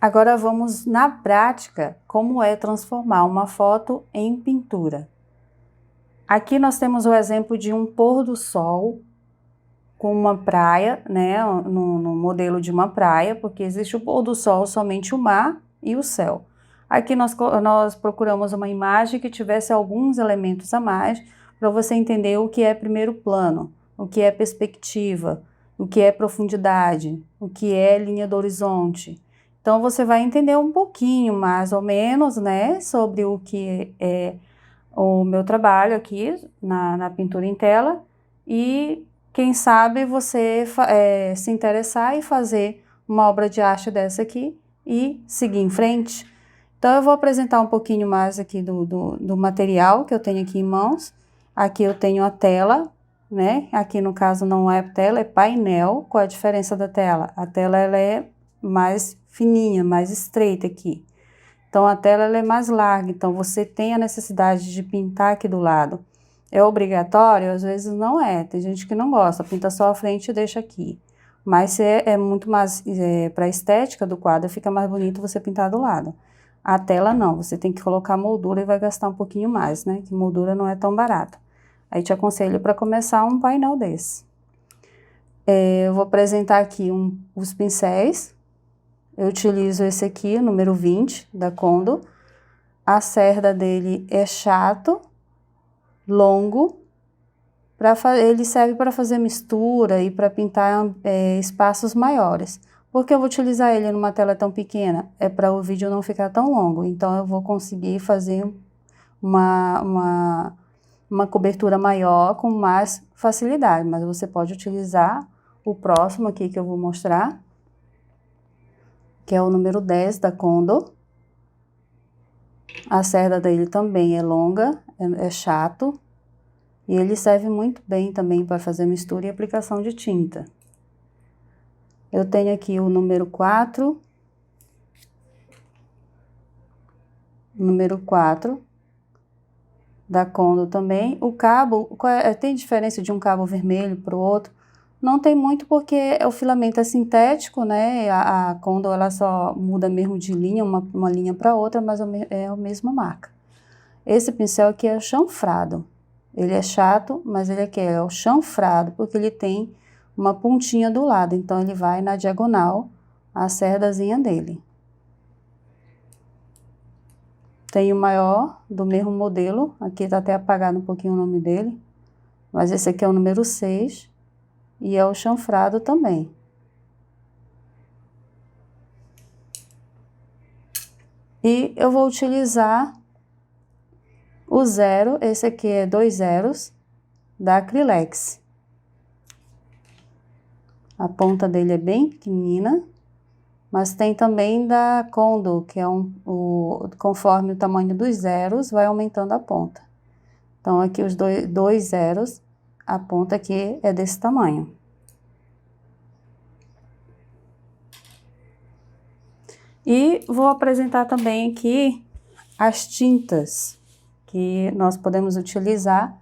Agora vamos na prática como é transformar uma foto em pintura. Aqui nós temos o exemplo de um pôr do sol com uma praia, né, no modelo de uma praia, porque existe o pôr do sol somente o mar e o céu. Aqui nós procuramos uma imagem que tivesse alguns elementos a mais para você entender o que é primeiro plano, o que é perspectiva, o que é profundidade, o que é linha do horizonte. Então você vai entender um pouquinho mais ou menos, né, sobre o que é o meu trabalho aqui na pintura em tela e quem sabe você se interessar e fazer uma obra de arte dessa aqui e seguir em frente. Então eu vou apresentar um pouquinho mais aqui do material que eu tenho aqui em mãos. Aqui eu tenho a tela, né? Aqui no caso não é tela, é painel. Qual é a diferença da tela? A tela ela é mais fininha, mais estreita aqui. Então a tela ela é mais larga, então você tem a necessidade de pintar aqui do lado. É obrigatório? Às vezes não é, tem gente que não gosta, pinta só a frente e deixa aqui. Mas é muito mais, para a estética do quadro, fica mais bonito você pintar do lado. A tela não, você tem que colocar moldura e vai gastar um pouquinho mais, né? Que moldura não é tão barata. Aí te aconselho para começar um painel desse. Eu vou apresentar aqui os pincéis. Eu utilizo esse aqui, o número 20, da Condo. A cerda dele é chato, longo. Ele serve para fazer mistura e para pintar espaços maiores. Por que eu vou utilizar ele numa tela tão pequena? É para o vídeo não ficar tão longo. Então, eu vou conseguir fazer uma cobertura maior com mais facilidade. Mas você pode utilizar o próximo aqui que eu vou mostrar, que é o número 10 da Condo. A cerda dele também é longa, é chato. E ele serve muito bem também para fazer mistura e aplicação de tinta. Eu tenho aqui o número 4. Número 4 da Condo também. O cabo, tem diferença de um cabo vermelho para o outro? Não tem muito porque o filamento é sintético, né? A Condo ela só muda mesmo de linha, uma linha para outra, mas é a mesma marca. Esse pincel aqui é chanfrado. Ele é chato, mas ele aqui é o chanfrado, porque ele tem uma pontinha do lado. Então, ele vai na diagonal, a cerdazinha dele. Tem o maior, do mesmo modelo. Aqui tá até apagado um pouquinho o nome dele. Mas esse aqui é o número 6. E é o chanfrado também. E eu vou utilizar o 0. Esse aqui é 2 zeros. Da Acrylex. A ponta dele é bem pequenina, mas tem também da Condo, que é conforme o tamanho dos zeros, vai aumentando a ponta. Então, aqui os dois zeros, a ponta aqui é desse tamanho. E vou apresentar também aqui as tintas que nós podemos utilizar.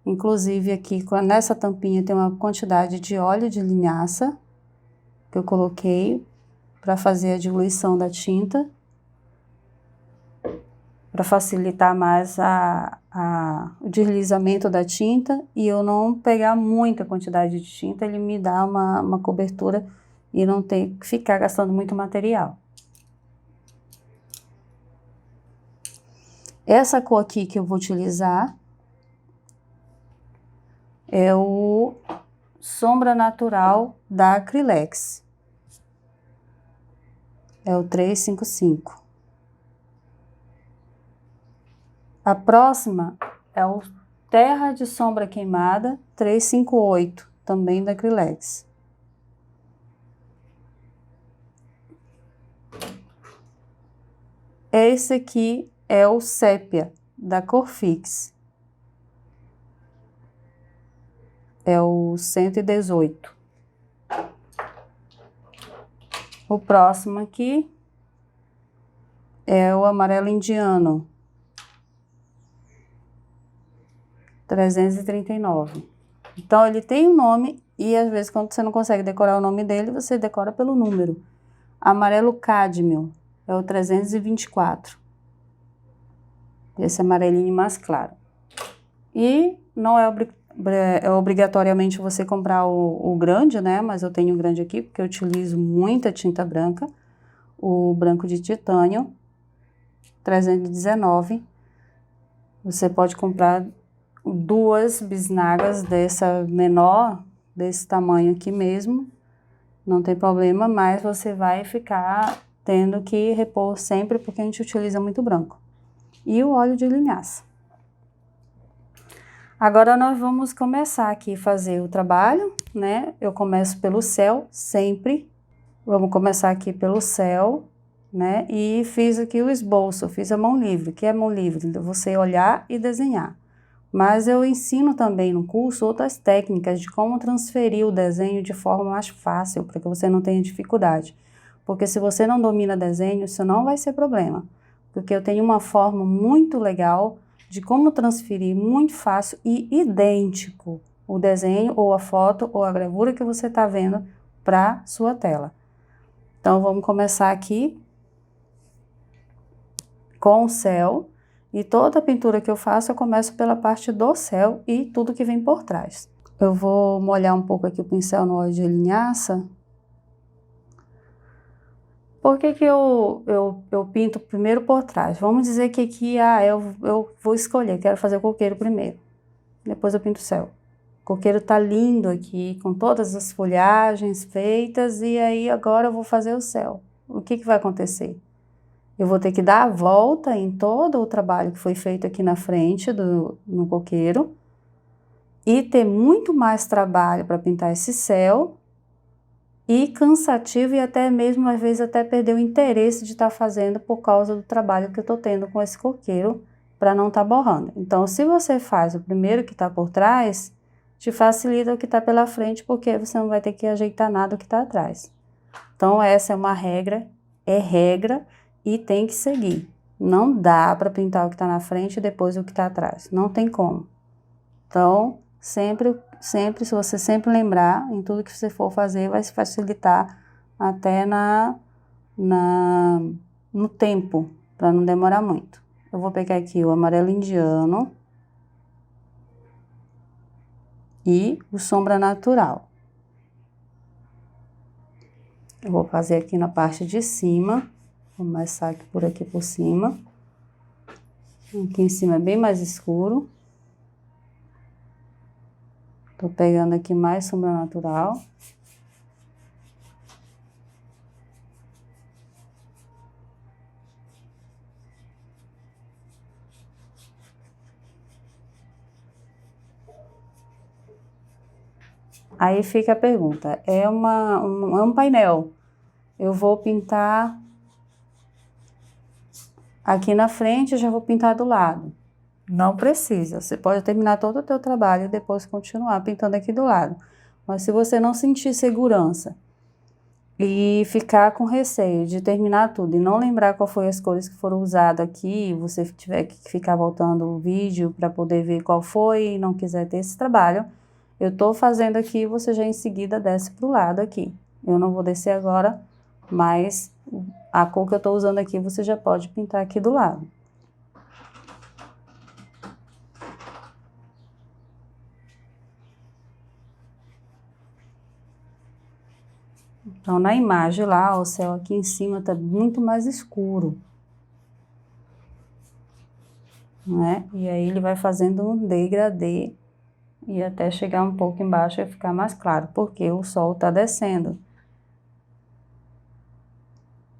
Inclusive aqui nessa tampinha tem uma quantidade de óleo de linhaça que eu coloquei para fazer a diluição da tinta, para facilitar mais o deslizamento da tinta e eu não pegar muita quantidade de tinta, ele me dá uma cobertura e não ter que ficar gastando muito material. Essa cor aqui que eu vou utilizar é o Sombra Natural da Acrylex. É o 355. A próxima é o Terra de Sombra Queimada 358, também da Acrylex. Esse aqui é o Sépia, da Corfix. É o 118. O próximo aqui é o Amarelo Indiano, 339. Então, ele tem um nome e, às vezes, quando você não consegue decorar o nome dele, você decora pelo número. Amarelo cádmio é o 324. Esse amarelinho mais claro. E não é obrigatoriamente você comprar o grande, né? Mas eu tenho o grande aqui porque eu utilizo muita tinta branca. O branco de titânio, 319. Você pode comprar 2 bisnagas dessa menor, desse tamanho aqui mesmo. Não tem problema, mas você vai ficar tendo que repor sempre porque a gente utiliza muito branco. E o óleo de linhaça. Agora nós vamos começar aqui a fazer o trabalho, né? Eu começo pelo céu, sempre. Vamos começar aqui pelo céu, né? E fiz aqui o esboço, fiz a mão livre. O que é mão livre? Você olhar e desenhar. Mas eu ensino também no curso outras técnicas de como transferir o desenho de forma mais fácil, para que você não tenha dificuldade. Porque se você não domina desenho, isso não vai ser problema. Porque eu tenho uma forma muito legal de como transferir muito fácil e idêntico o desenho ou a foto ou a gravura que você está vendo para sua tela. Então, vamos começar aqui com o céu. E toda a pintura que eu faço, eu começo pela parte do céu e tudo que vem por trás. Eu vou molhar um pouco aqui o pincel no óleo de linhaça. Por que eu pinto primeiro por trás? Vamos dizer que aqui, eu vou escolher, quero fazer o coqueiro primeiro. Depois eu pinto o céu. O coqueiro tá lindo aqui, com todas as folhagens feitas, e aí agora eu vou fazer o céu. O que vai acontecer? Eu vou ter que dar a volta em todo o trabalho que foi feito aqui na frente no coqueiro, e ter muito mais trabalho para pintar esse céu, e cansativo e até mesmo, às vezes, até perder o interesse de estar fazendo por causa do trabalho que eu estou tendo com esse coqueiro para não estar borrando. Então, se você faz o primeiro que está por trás, te facilita o que está pela frente, porque você não vai ter que ajeitar nada o que está atrás. Então, essa é uma regra, é regra e tem que seguir. Não dá para pintar o que está na frente e depois o que está atrás. Não tem como. Então, sempre, se você sempre lembrar, em tudo que você for fazer, vai se facilitar até no tempo, para não demorar muito. Eu vou pegar aqui o amarelo indiano e o sombra natural. Eu vou fazer aqui na parte de cima, vou começar aqui por cima. Aqui em cima é bem mais escuro. Tô pegando aqui mais sombra natural. Aí fica a pergunta, é um painel. Eu vou pintar aqui na frente, eu já vou pintar do lado. Não precisa, você pode terminar todo o teu trabalho e depois continuar pintando aqui do lado. Mas se você não sentir segurança e ficar com receio de terminar tudo e não lembrar qual foi as cores que foram usadas aqui, você tiver que ficar voltando o vídeo para poder ver qual foi e não quiser ter esse trabalho, eu tô fazendo aqui, você já em seguida desce pro lado aqui. Eu não vou descer agora, mas a cor que eu tô usando aqui, você já pode pintar aqui do lado. Então, na imagem lá, o céu aqui em cima tá muito mais escuro, né? E aí ele vai fazendo um degradê e até chegar um pouco embaixo e ficar mais claro, porque o sol tá descendo.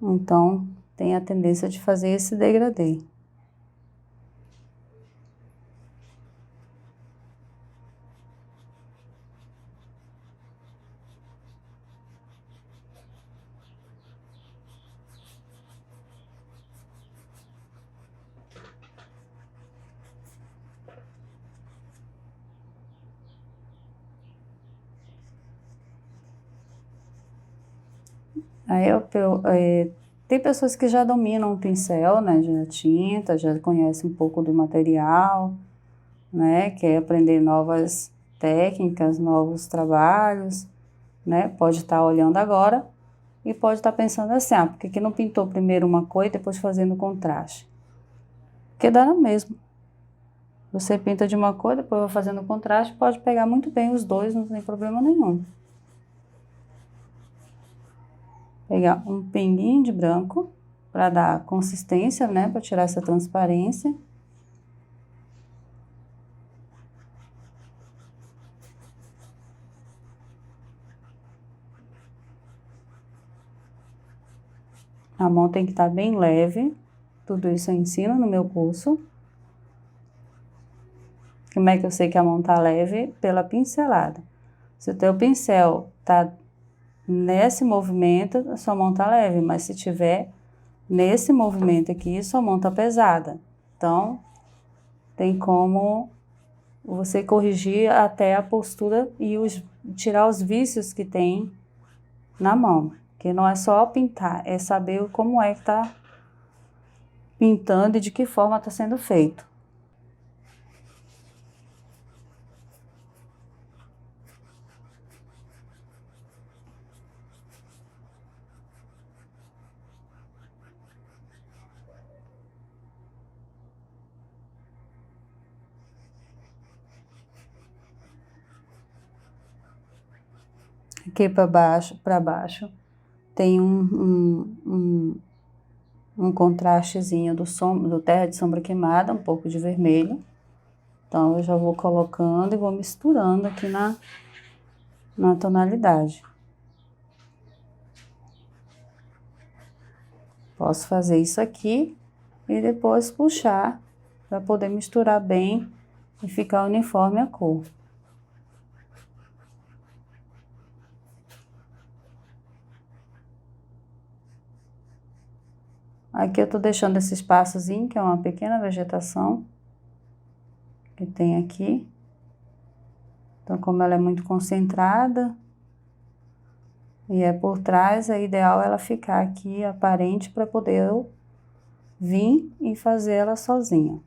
Então, tem a tendência de fazer esse degradê. Aí tem pessoas que já dominam o pincel, né, já tinta, já conhecem um pouco do material, né, quer aprender novas técnicas, novos trabalhos, né, pode estar olhando agora e pode estar pensando assim, ah, por que não pintou primeiro uma cor e depois fazendo contraste? Porque dá no mesmo. Você pinta de uma cor, depois vai fazendo contraste, pode pegar muito bem os dois, não tem problema nenhum. Pegar um pinguinho de branco para dar consistência, né, para tirar essa transparência. A mão tem que estar bem leve, tudo isso eu ensino no meu curso. Como é que eu sei que a mão tá leve? Pela pincelada. Se o teu pincel tá nesse movimento, a sua mão tá leve, mas se tiver nesse movimento aqui, sua mão tá pesada. Então, tem como você corrigir até a postura e tirar os vícios que tem na mão. Que não é só pintar, é saber como é que tá pintando e de que forma tá sendo feito. Aqui para baixo tem um contrastezinho do terra de sombra queimada, um pouco de vermelho. Então, eu já vou colocando e vou misturando aqui na tonalidade. Posso fazer isso aqui e depois puxar para poder misturar bem e ficar uniforme a cor. Aqui eu tô deixando esse espaçozinho, que é uma pequena vegetação que tem aqui. Então, como ela é muito concentrada e é por trás, é ideal ela ficar aqui aparente para poder eu vir e fazer ela sozinha.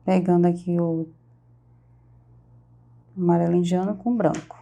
Pegando aqui o amarelo indiano com branco.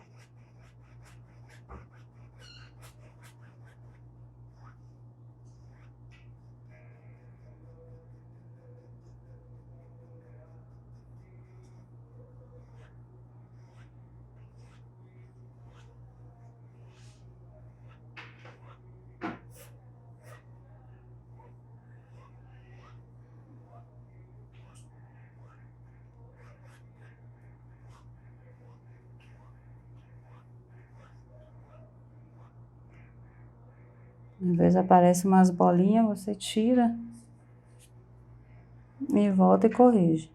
Às vezes aparece umas bolinhas, você tira e volta e corrige.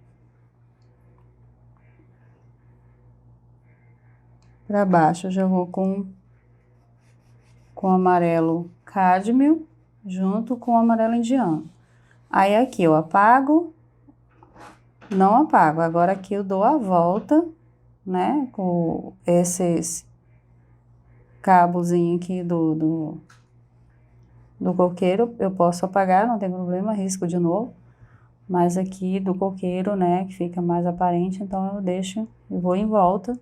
Para baixo eu já vou com amarelo cádmio junto com o amarelo indiano. Aí aqui eu apago, não apago, agora aqui eu dou a volta, né, com esses cabozinho aqui do coqueiro, eu posso apagar, não tem problema, risco de novo. Mas aqui do coqueiro, né, que fica mais aparente, então eu deixo e vou em volta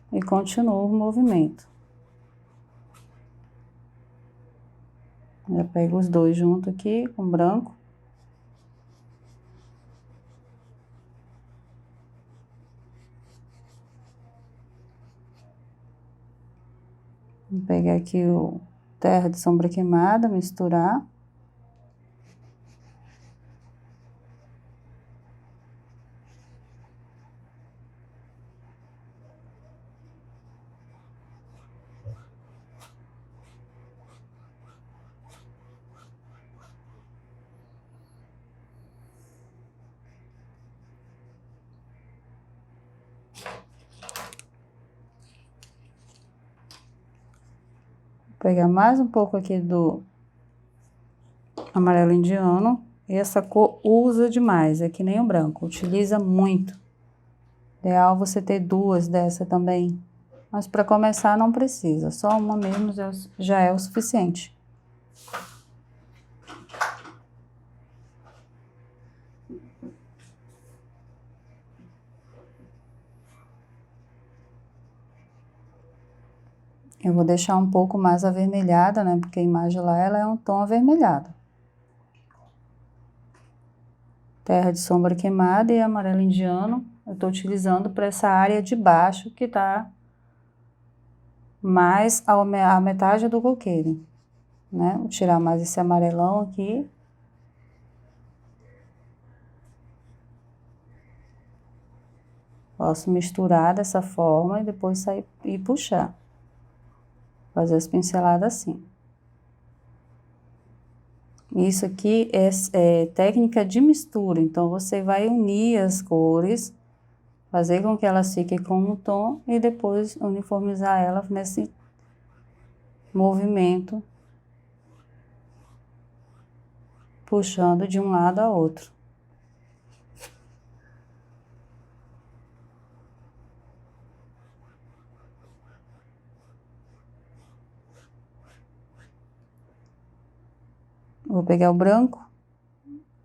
e continuo o movimento. Já pego os dois junto aqui com branco. Vou pegar aqui o terra de sombra queimada, misturar. Vou pegar mais um pouco aqui do amarelo indiano. Essa cor usa demais, é que nem o branco, utiliza muito. Ideal você ter duas dessa também. Mas para começar não precisa, só uma mesmo já é o suficiente. Eu vou deixar um pouco mais avermelhada, né? Porque a imagem lá, ela é um tom avermelhado. Terra de sombra queimada e amarelo indiano, eu tô utilizando para essa área de baixo, que tá mais a metade do coqueiro, né? Vou tirar mais esse amarelão aqui. Posso misturar dessa forma e depois sair e puxar. Fazer as pinceladas assim. Isso aqui é técnica de mistura, então você vai unir as cores, fazer com que elas fiquem com um tom e depois uniformizar ela nesse movimento, puxando de um lado a outro. Vou pegar o branco,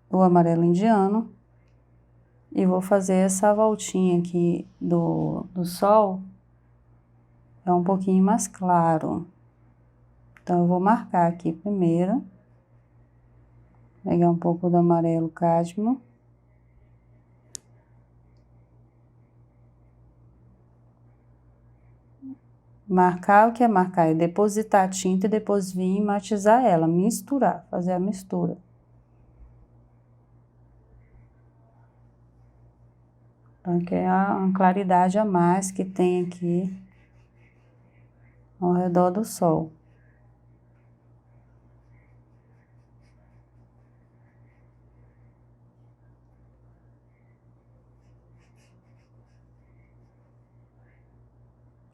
o amarelo indiano e vou fazer essa voltinha aqui do sol, é um pouquinho mais claro. Então, eu vou marcar aqui primeiro, pegar um pouco do amarelo cádmio. Marcar, o que é marcar? É depositar a tinta e depois vir e matizar ela, misturar, fazer a mistura. Então, aqui é uma claridade a mais que tem aqui ao redor do sol.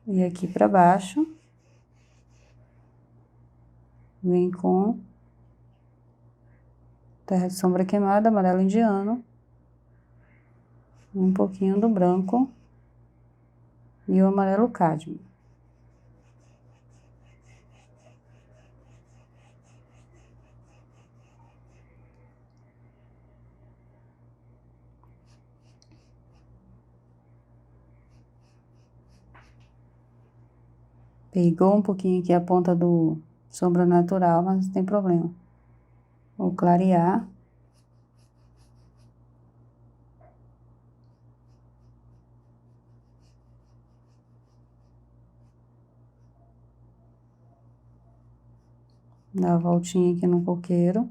E aqui para baixo, vem com terra de sombra queimada, amarelo indiano, um pouquinho do branco e o amarelo cádmio. Pegou um pouquinho aqui a ponta do sombra natural, mas não tem problema. Vou clarear. Dar a voltinha aqui no coqueiro.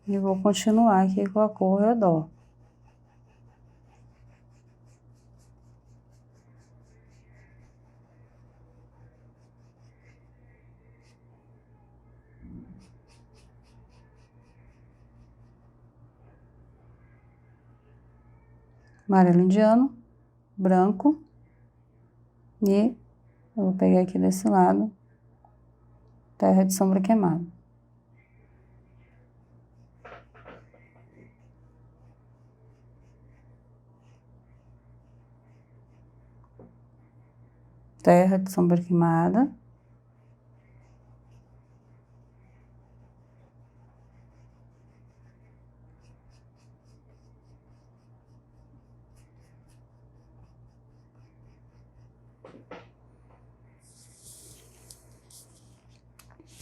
E vou continuar aqui com a cor ao redor. Amarelo indiano, branco. E eu vou pegar aqui desse lado, terra de sombra queimada. Terra de sombra queimada.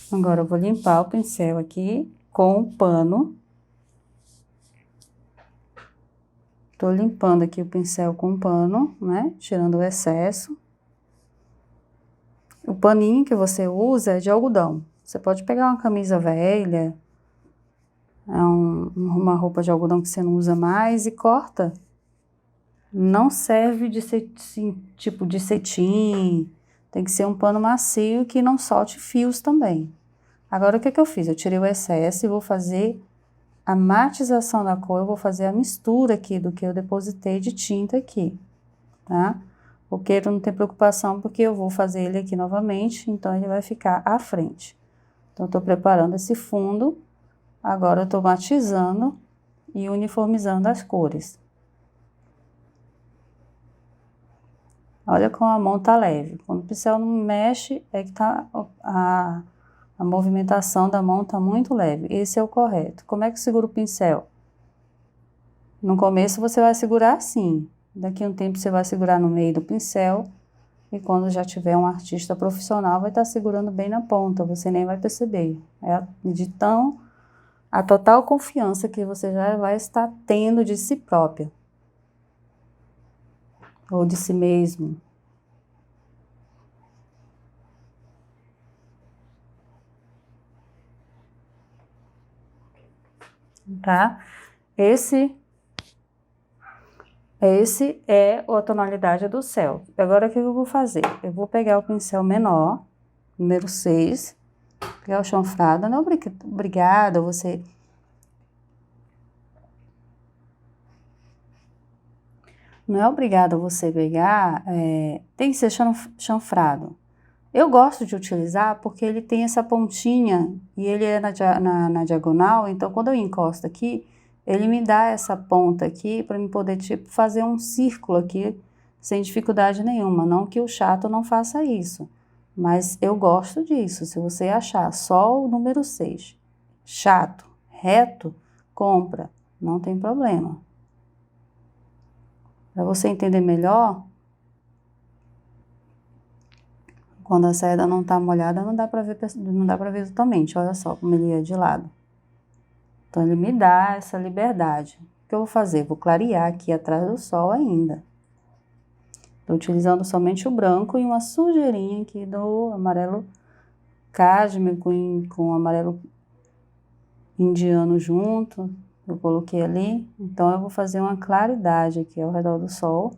Agora eu vou limpar o pincel aqui com o pano. Tô limpando aqui o pincel com o pano, né? Tirando o excesso. O paninho que você usa é de algodão. Você pode pegar uma camisa velha, uma roupa de algodão que você não usa mais e corta. Não serve de tipo de cetim, tem que ser um pano macio que não solte fios também. Agora, o que eu fiz? Eu tirei o excesso e vou fazer a matização da cor, eu vou fazer a mistura aqui do que eu depositei de tinta aqui, tá? O coqueiro não tem preocupação porque eu vou fazer ele aqui novamente, então ele vai ficar à frente. Então, eu tô preparando esse fundo, agora eu tô matizando e uniformizando as cores. Olha como a mão tá leve. Quando o pincel não mexe, é que tá a movimentação da mão tá muito leve. Esse é o correto. Como é que segura o pincel? No começo você vai segurar assim. Daqui a um tempo você vai segurar no meio do pincel. E quando já tiver um artista profissional, vai estar segurando bem na ponta. Você nem vai perceber. É de tão a total confiança que você já vai estar tendo de si própria. Ou de si mesmo. Tá? Esse é a tonalidade do céu. Agora, o que eu vou fazer? Eu vou pegar o pincel menor, número 6, pegar o chanfrado. Não, obrigada, você... Não é obrigado você pegar, tem que ser chanfrado. Eu gosto de utilizar porque ele tem essa pontinha e ele é na diagonal, então quando eu encosto aqui, ele me dá essa ponta aqui para eu poder tipo, fazer um círculo aqui sem dificuldade nenhuma. Não que o chato não faça isso, mas eu gosto disso. Se você achar só o número 6 chato, reto, compra, não tem problema. Para você entender melhor, quando a seda não tá molhada, não dá para ver totalmente. Olha só como ele é de lado. Então, ele me dá essa liberdade. O que eu vou fazer? Vou clarear aqui atrás do sol ainda. Estou utilizando somente o branco e uma sujeirinha aqui do amarelo cádmio com o amarelo indiano junto. Eu coloquei ali. Então, eu vou fazer uma claridade aqui ao redor do sol.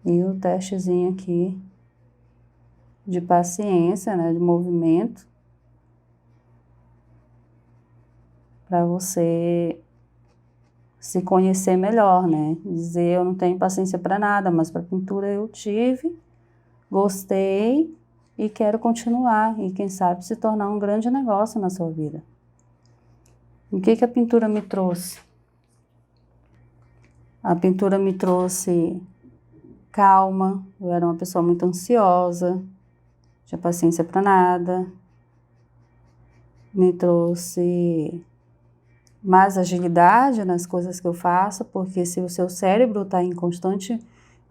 E o testezinho aqui de paciência, né, de movimento, para você se conhecer melhor, né? Dizer, eu não tenho paciência para nada, mas para pintura eu tive, gostei e quero continuar. E quem sabe se tornar um grande negócio na sua vida. O que a pintura me trouxe? A pintura me trouxe calma, eu era uma pessoa muito ansiosa, não tinha paciência para nada. Me trouxe mais agilidade nas coisas que eu faço, porque se o seu cérebro está em constante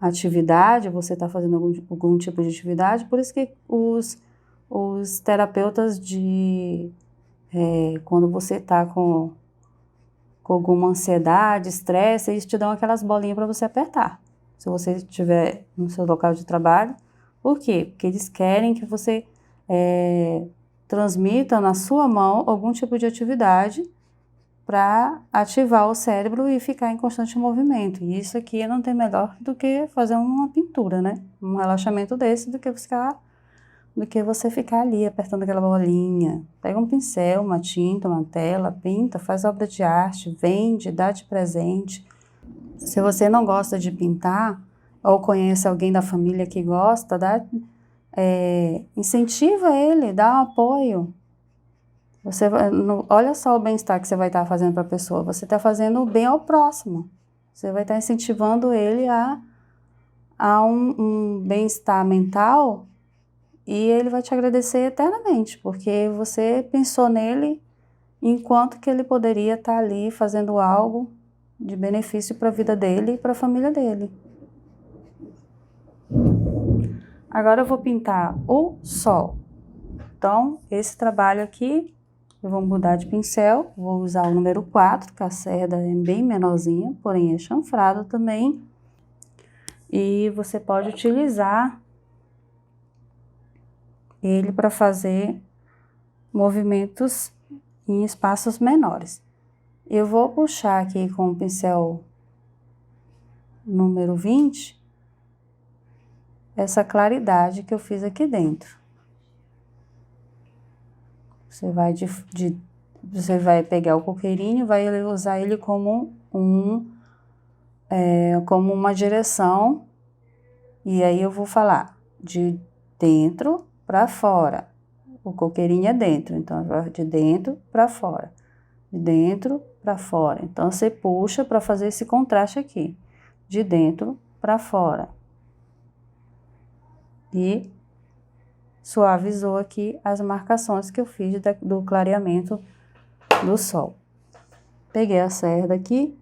atividade, você está fazendo algum tipo de atividade, por isso que os terapeutas quando você está com alguma ansiedade, estresse, eles te dão aquelas bolinhas para você apertar. Se você estiver no seu local de trabalho, por quê? Porque eles querem que você transmita na sua mão algum tipo de atividade para ativar o cérebro e ficar em constante movimento. E isso aqui não tem melhor do que fazer uma pintura, né? Um relaxamento desse do que você ficar ali apertando aquela bolinha. Pega um pincel, uma tinta, uma tela, pinta, faz obra de arte, vende, dá de presente. Se você não gosta de pintar ou conhece alguém da família que gosta, incentiva ele, dá um apoio. Olha só o bem-estar que você vai estar fazendo para a pessoa. Você está fazendo o bem ao próximo. Você vai estar incentivando ele a um bem-estar mental e ele vai te agradecer eternamente, porque você pensou nele enquanto que ele poderia estar ali fazendo algo de benefício para a vida dele e para a família dele. Agora eu vou pintar o sol. Então, esse trabalho aqui, eu vou mudar de pincel, vou usar o número 4, que a cerda é bem menorzinha, porém é chanfrado também. E você pode utilizar ele para fazer movimentos em espaços menores. Eu vou puxar aqui com o pincel número 20, essa claridade que eu fiz aqui dentro. Você vai pegar o coqueirinho, vai usar ele como como uma direção, e aí eu vou falar de dentro para fora. O coqueirinho é dentro, então vai de dentro para fora. de dentro para fora. Então, você puxa para fazer esse contraste aqui, de dentro para fora. E suavizou aqui as marcações que eu fiz do clareamento do sol. Peguei a cerda aqui.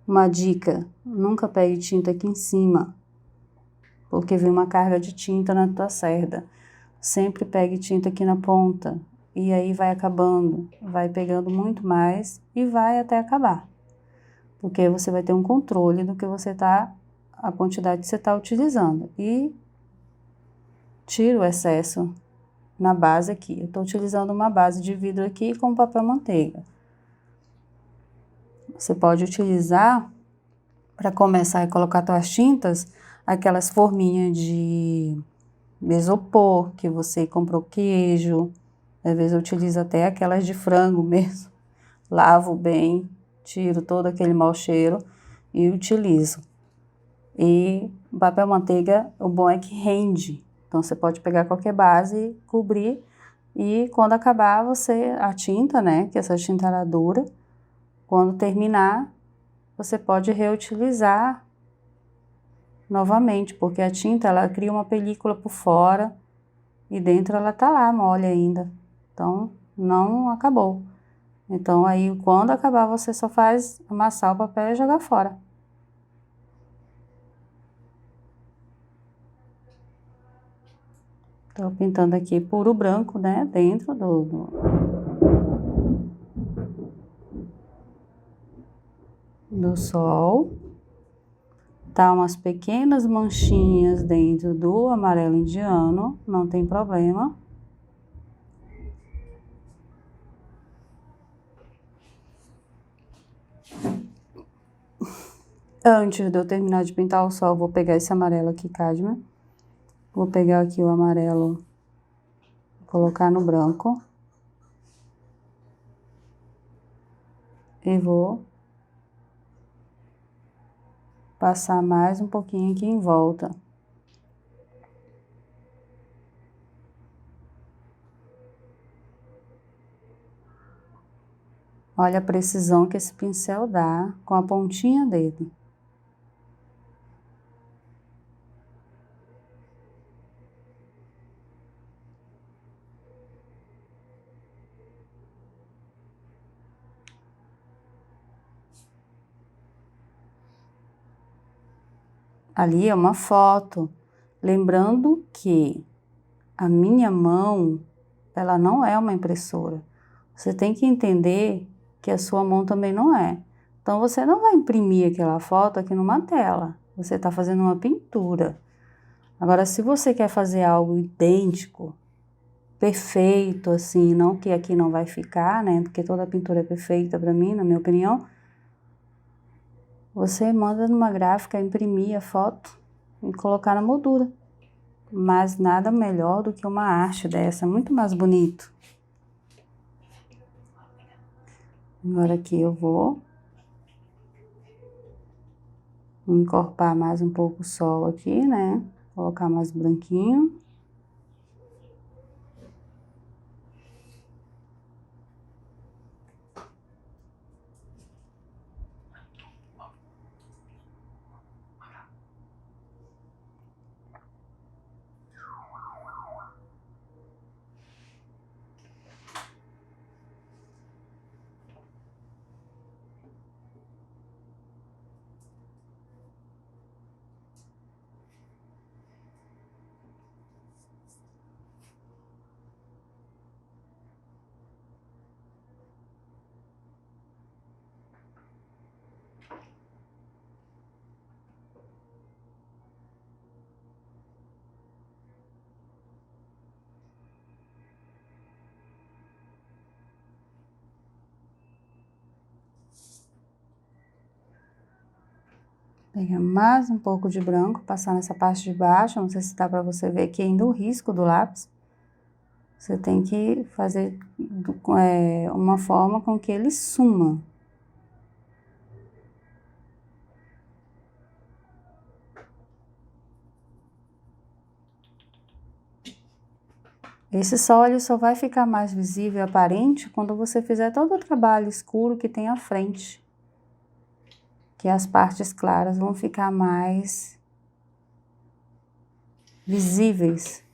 Uma dica, nunca pegue tinta aqui em cima, porque vem uma carga de tinta na tua cerda. Sempre pegue tinta aqui na ponta, e aí vai acabando, vai pegando muito mais e vai até acabar. Porque você vai ter um controle do que você tá, a quantidade que você tá utilizando. E tira o excesso na base aqui. Eu tô utilizando uma base de vidro aqui com papel manteiga. Você pode utilizar, para começar a colocar suas tintas, aquelas forminhas de isopor, que você comprou queijo. Às vezes eu utilizo até aquelas de frango mesmo. Lavo bem, tiro todo aquele mau cheiro e utilizo. E papel manteiga, o bom é que rende. Então, você pode pegar qualquer base, cobrir, e quando acabar, a tinta, né, que essa tinta era dura, quando terminar, você pode reutilizar novamente, porque a tinta, ela cria uma película por fora, e dentro ela tá lá, mole ainda. Então, não acabou. Então, aí, quando acabar, você só faz amassar o papel e jogar fora. Tô pintando aqui puro branco, né, dentro do sol. Tá umas pequenas manchinhas dentro do amarelo indiano, não tem problema. Antes de eu terminar de pintar o sol, vou pegar esse amarelo aqui, Cadmium. Vou pegar aqui o amarelo, colocar no branco. E vou passar mais um pouquinho aqui em volta. Olha a precisão que esse pincel dá com a pontinha dele. Ali é uma foto, lembrando que a minha mão, ela não é uma impressora. Você tem que entender que a sua mão também não é. Então, você não vai imprimir aquela foto aqui numa tela. Você está fazendo uma pintura. Agora, se você quer fazer algo idêntico, perfeito, assim, não que aqui não vai ficar, né? Porque toda pintura é perfeita para mim, na minha opinião. Você manda numa gráfica imprimir a foto e colocar na moldura. Mas nada melhor do que uma arte dessa, muito mais bonito. Agora aqui eu vou encorpar mais um pouco o sol aqui, né? Colocar mais branquinho. Pegar mais um pouco de branco, passar nessa parte de baixo, não sei se dá pra você ver aqui ainda o risco do lápis. Você tem que fazer uma forma com que ele suma. Esse sol ele só vai ficar mais visível e aparente quando você fizer todo o trabalho escuro que tem à frente. Que as partes claras vão ficar mais visíveis.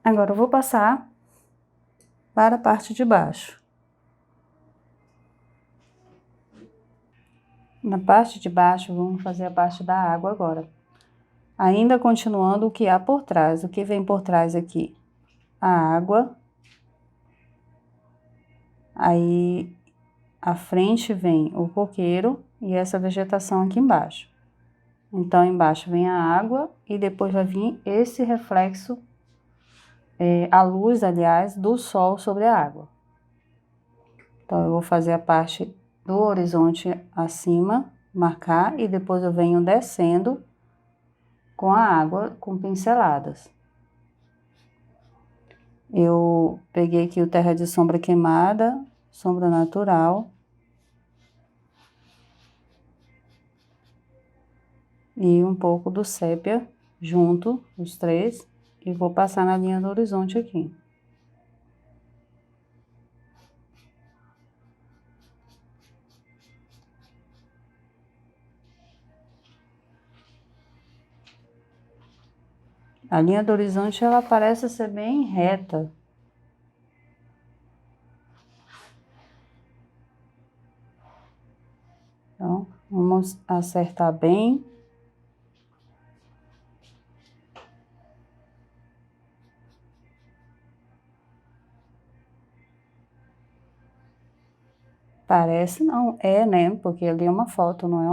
Agora eu vou passar para a parte de baixo. Na parte de baixo, vamos fazer a parte da água agora. Ainda continuando o que há por trás. O que vem por trás aqui? A água. Aí, à frente vem o coqueiro e essa vegetação aqui embaixo. Então, embaixo vem a água e depois vai vir esse reflexo, a luz, aliás, do sol sobre a água. Então, eu vou fazer a parte do horizonte acima, marcar, e depois eu venho descendo com a água, com pinceladas. Eu peguei aqui o terra de sombra queimada, sombra natural. E um pouco do sépia junto, os três, e vou passar na linha do horizonte aqui. A linha do horizonte, ela parece ser bem reta. Então, vamos acertar bem. Parece não, né? Porque ali é uma foto, não é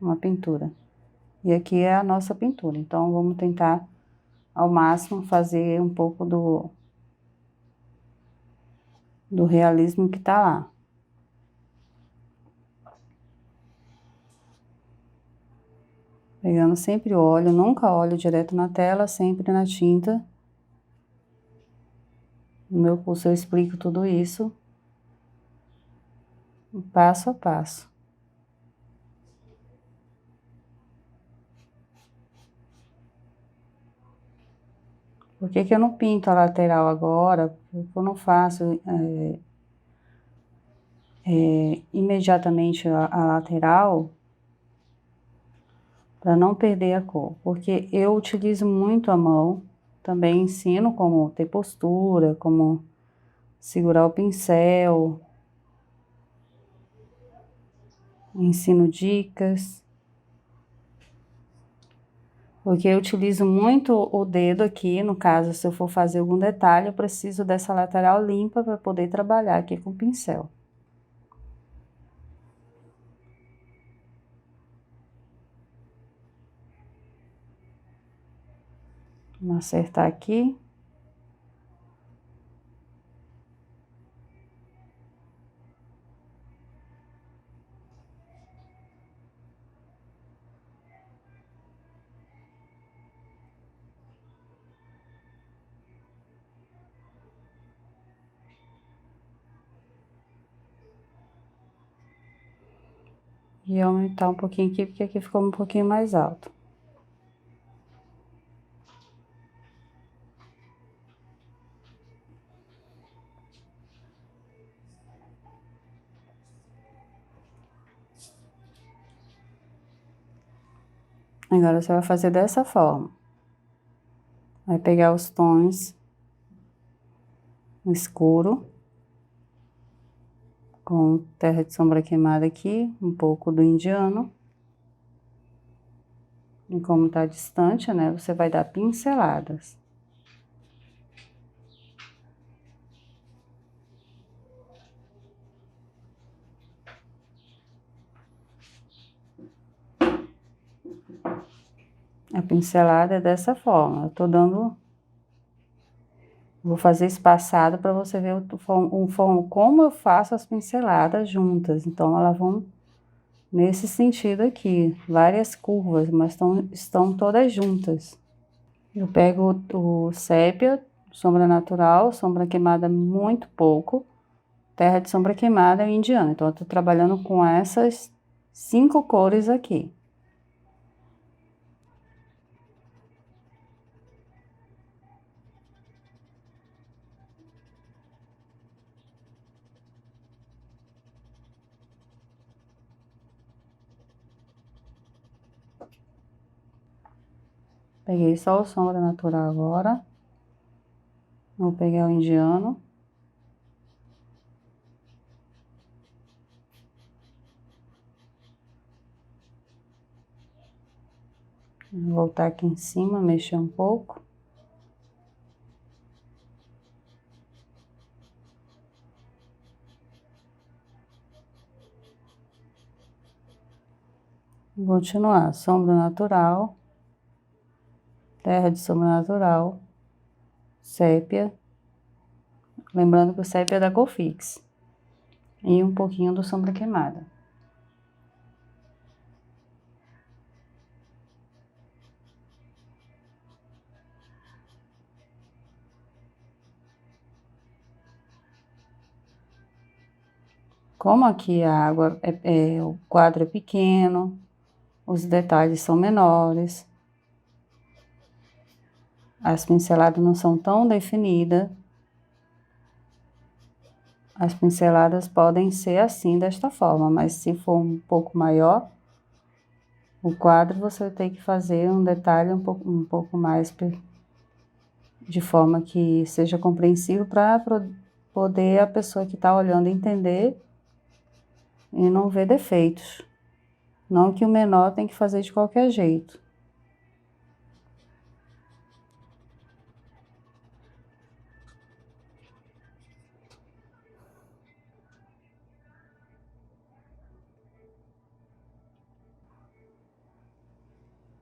uma pintura. E aqui é a nossa pintura, então vamos tentar ao máximo fazer um pouco do realismo que tá lá. Pegando sempre o óleo, nunca óleo direto na tela, sempre na tinta. No meu curso eu explico tudo isso, passo a passo. Por que que eu não pinto a lateral agora? Porque eu não faço imediatamente a lateral para não perder a cor. Porque eu utilizo muito a mão, também ensino como ter postura, como segurar o pincel, ensino dicas. Porque eu utilizo muito o dedo aqui, no caso, se eu for fazer algum detalhe, eu preciso dessa lateral limpa para poder trabalhar aqui com o pincel. Vamos acertar aqui. E aumentar um pouquinho aqui, porque aqui ficou um pouquinho mais alto. Agora você vai fazer dessa forma. Vai pegar os tons no escuro, com terra de sombra queimada aqui, um pouco do indiano. E como tá distante, né, você vai dar pinceladas. A pincelada é dessa forma, eu tô dando... Vou fazer espaçado para você ver como eu faço as pinceladas juntas. Então, elas vão nesse sentido aqui, várias curvas, mas estão todas juntas. Eu pego o sépia, sombra natural, sombra queimada muito pouco. terra de sombra queimada e indiana. Então, eu tô trabalhando com essas 5 cores aqui. Peguei só o sombra natural agora. Vou pegar o indiano. Vou voltar aqui em cima, mexer um pouco. Vou continuar, sombra natural, terra de sombra natural, sépia. Lembrando que o sépia é da cor fix. E um pouquinho do sombra queimada. Como aqui a água, o quadro é pequeno, os detalhes são menores, as pinceladas não são tão definidas, as pinceladas podem ser assim, desta forma, mas se for um pouco maior, o quadro você tem que fazer um detalhe um pouco mais de forma que seja compreensível para poder a pessoa que está olhando entender e não ver defeitos. Não que o menor tem que fazer de qualquer jeito.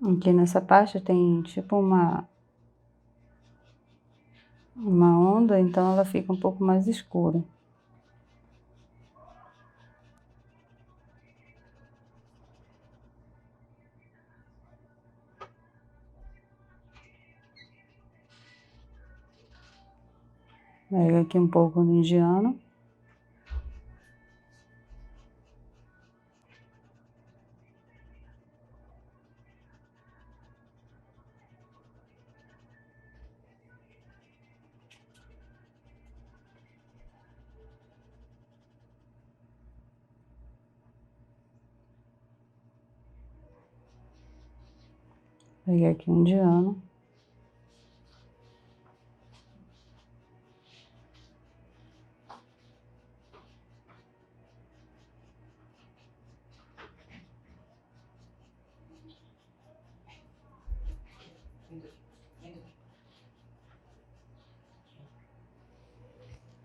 Aqui nessa parte tem tipo uma onda, então ela fica um pouco mais escura. Pega aqui um pouco no indiano. Peguei aqui o indiano.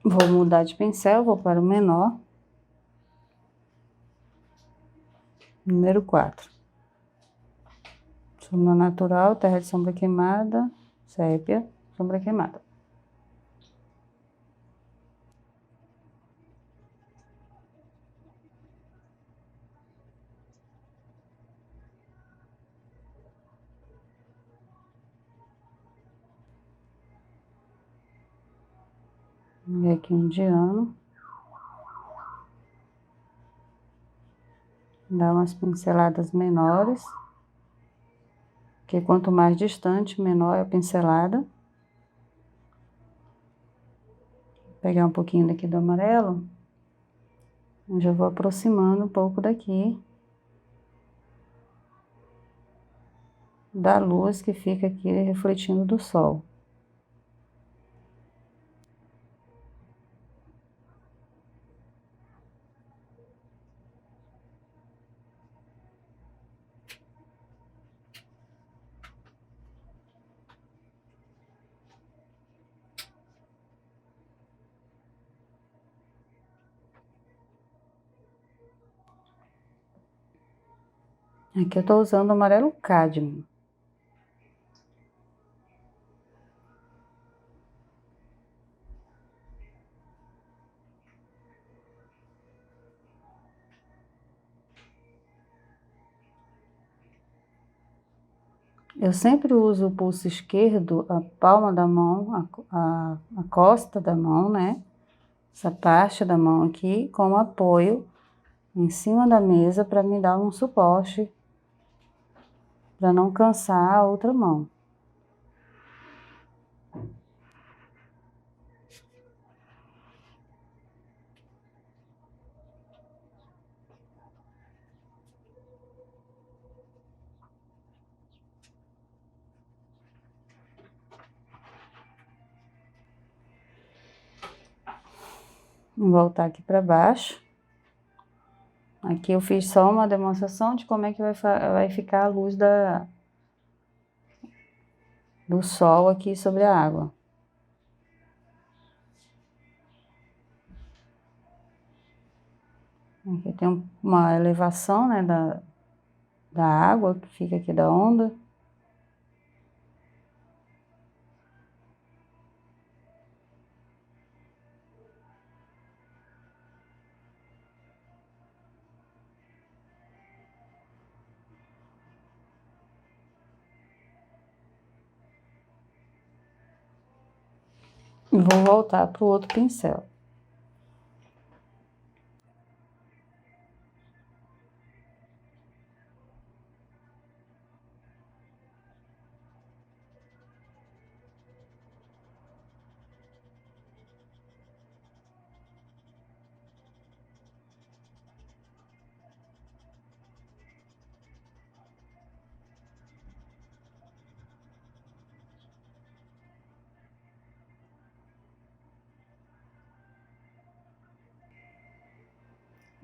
Vou mudar de pincel, vou para o menor. Número 4. Sombra natural, terra de sombra queimada, sépia, sombra queimada. E aqui um indiano. Dá umas pinceladas menores. Porque quanto mais distante, menor é a pincelada. Vou pegar um pouquinho daqui do amarelo. Eu já vou aproximando um pouco daqui. Da luz que fica aqui refletindo do sol. Aqui eu tô usando amarelo cádmio. Eu sempre uso o pulso esquerdo, a palma da mão, a costa da mão, né? essa parte da mão aqui como apoio em cima da mesa para me dar um suporte, para não cansar a outra mão. Vou voltar aqui para baixo. Aqui eu fiz só uma demonstração de como é que vai ficar a luz do sol aqui sobre a água. Aqui tem uma elevação, né, da água que fica aqui da onda. E vou voltar para o outro pincel.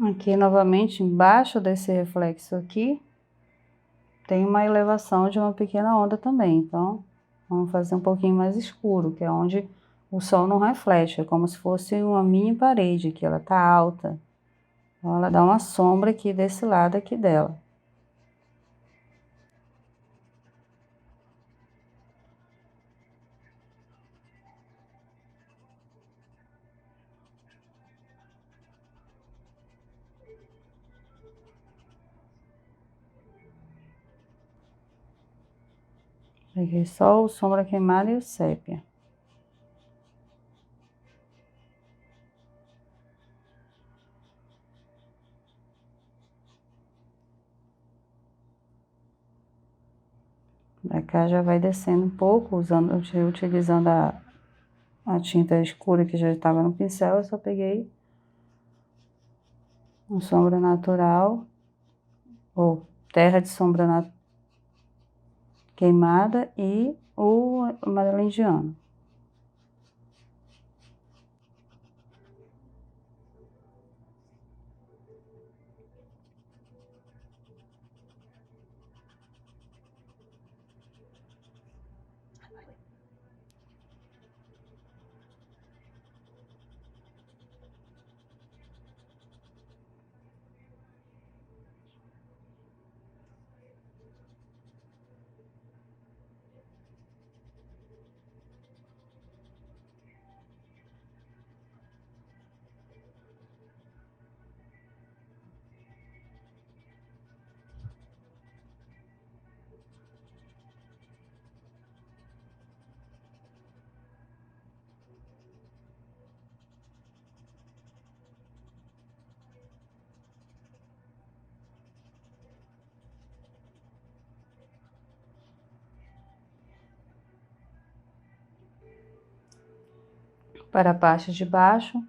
Aqui novamente embaixo desse reflexo aqui tem uma elevação de uma pequena onda também, então vamos fazer um pouquinho mais escuro, que é onde o sol não reflete, é como se fosse uma mini parede, que ela tá alta. Então ela dá uma sombra aqui desse lado aqui dela. Peguei só o sombra queimada e o sépia. Pra cá já vai descendo um pouco, utilizando a tinta escura que já estava no pincel, eu só peguei uma sombra natural, ou terra de sombra queimada e o amarelo indiano. Para a parte de baixo,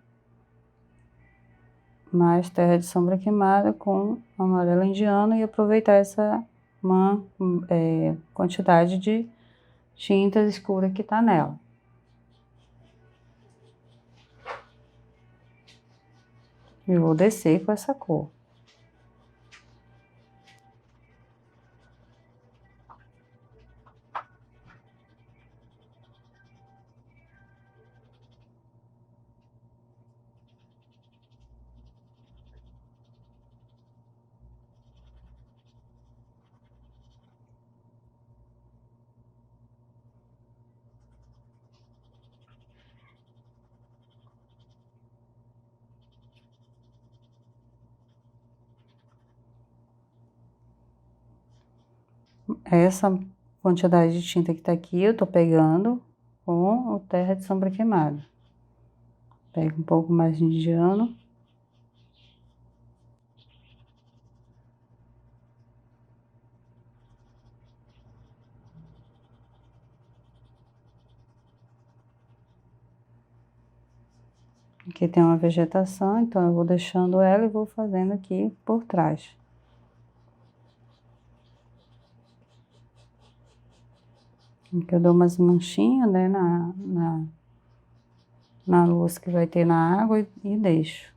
mais terra de sombra queimada com amarelo indiano e aproveitar essa quantidade de tinta escura que tá nela. E vou descer com essa cor. Essa quantidade de tinta que tá aqui, eu tô pegando com o terra de sombra queimada. Pega um pouco mais de indiano. Aqui tem uma vegetação, então eu vou deixando ela e vou fazendo aqui por trás. Aqui eu dou umas manchinhas, né, na luz que vai ter na água e deixo.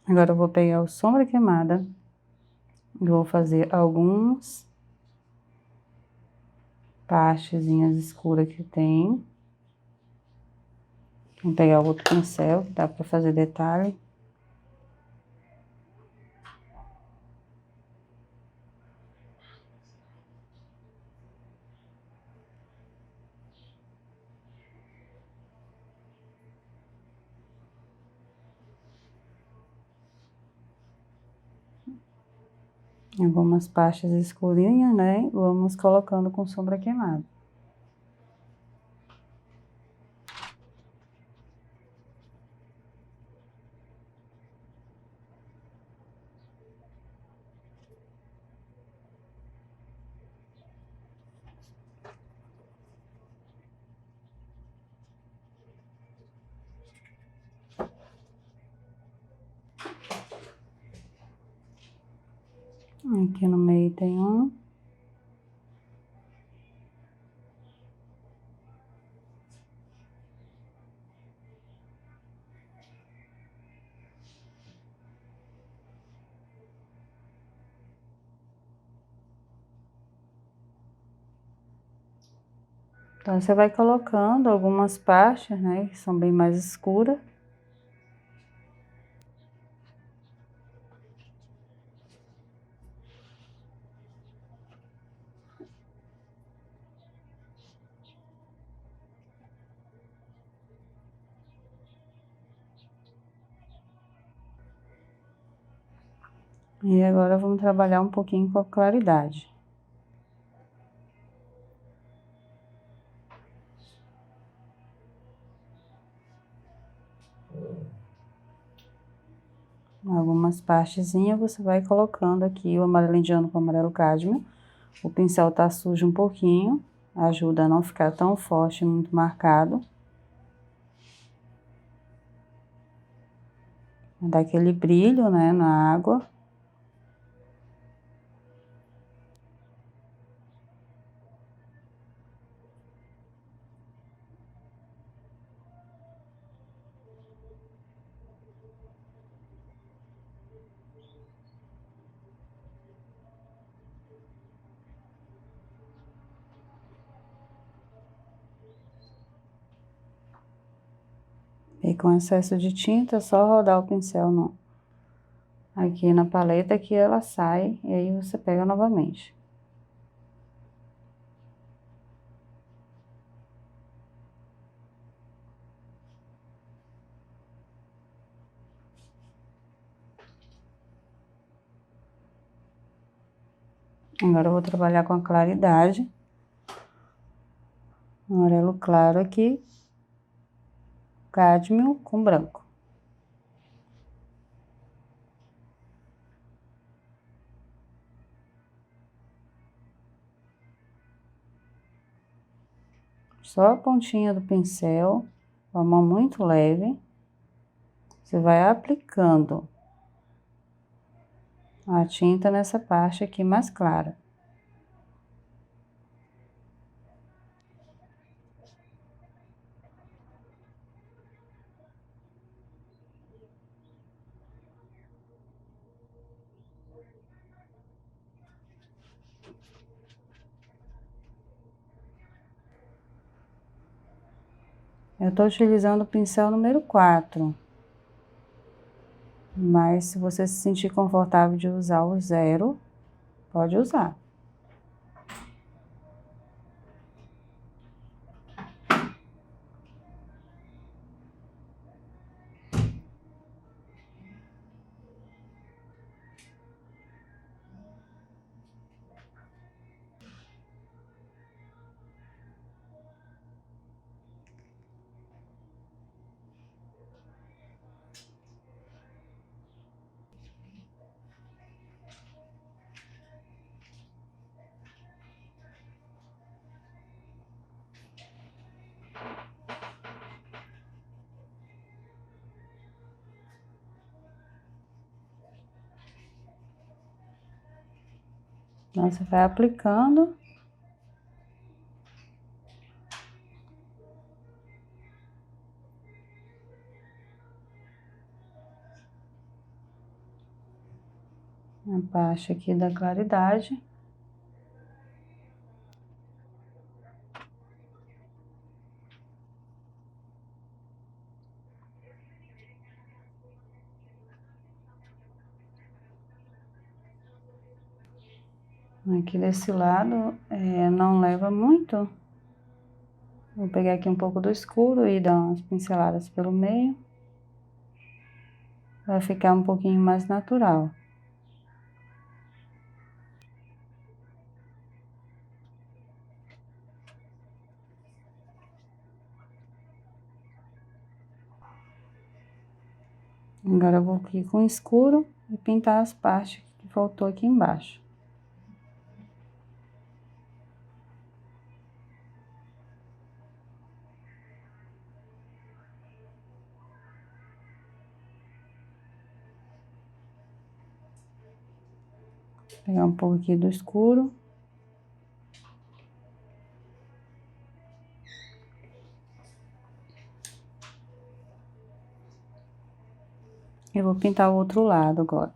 Agora eu vou pegar o sombra queimada e vou fazer algumas partezinhas escuras que tem. Vou pegar o outro pincel, que dá pra fazer detalhe. Algumas partes escurinhas, né? Vamos colocando com sombra queimada. Aqui no meio tem um. Então, você vai colocando algumas partes, né, que são bem mais escuras. E agora vamos trabalhar um pouquinho com a claridade. Algumas partezinhas você vai colocando aqui o amarelo indiano com o amarelo cádmio. O pincel tá sujo um pouquinho, ajuda a não ficar tão forte e muito marcado. Dá aquele brilho, né, na água. E com excesso de tinta, é só rodar o pincel aqui na paleta que ela sai e aí você pega novamente. Agora eu vou trabalhar com a claridade. Amarelo claro aqui, cádmio com branco. Só a pontinha do pincel, com a mão muito leve, você vai aplicando a tinta nessa parte aqui mais clara. Eu tô utilizando o pincel número 4. Mas se você se sentir confortável de usar o 0, pode usar. Então, você vai aplicando. A parte aqui da claridade. Aqui desse lado, não leva muito. Vou pegar aqui um pouco do escuro e dar umas pinceladas pelo meio. Vai ficar um pouquinho mais natural. Agora eu vou aqui com escuro e pintar as partes que faltou aqui embaixo. Vou pegar um pouco aqui do escuro. E vou pintar o outro lado agora.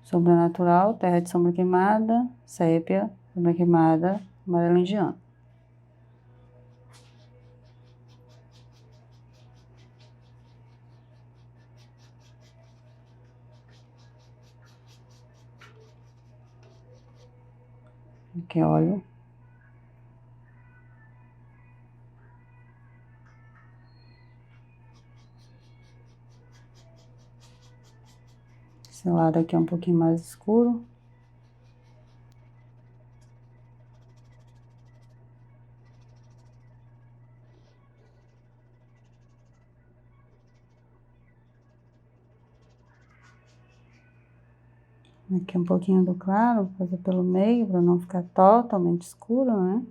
Sombra natural, terra de sombra queimada, sépia, sombra queimada, amarelo indiano. Aqui, olha. Esse lado aqui é um pouquinho mais escuro. Aqui um pouquinho do claro, vou fazer pelo meio, para não ficar totalmente escuro, né?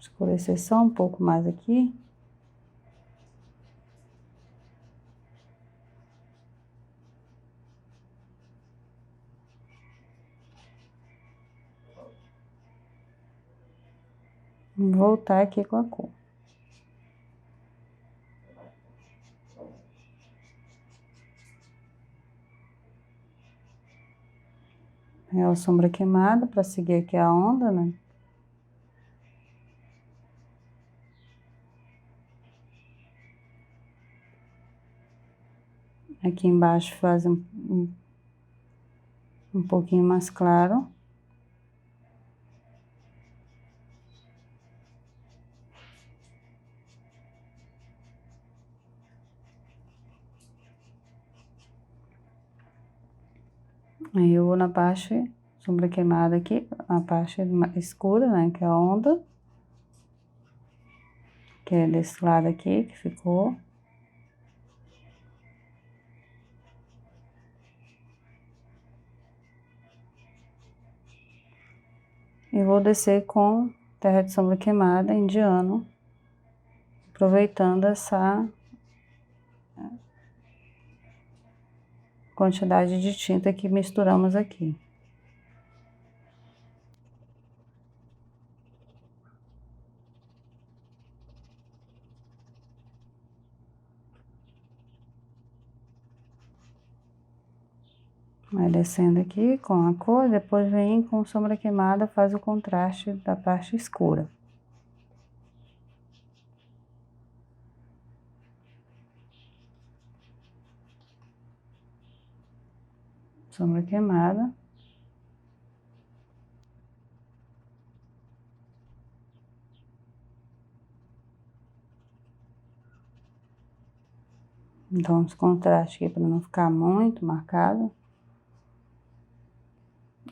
Escurecer só um pouco mais aqui. Vou voltar aqui com a cor. Pegar a sombra queimada para seguir aqui a onda, né? Aqui embaixo faz um pouquinho mais claro. Aí eu vou na parte sombra queimada aqui, a parte escura, né, que é a onda. Que é desse lado aqui que ficou. E vou descer com terra de sombra queimada, indiano, aproveitando essa quantidade de tinta que misturamos aqui. Vai descendo aqui com a cor, depois vem com sombra queimada, faz o contraste da parte escura. Sombra queimada. Então, os contrastes aqui para não ficar muito marcado.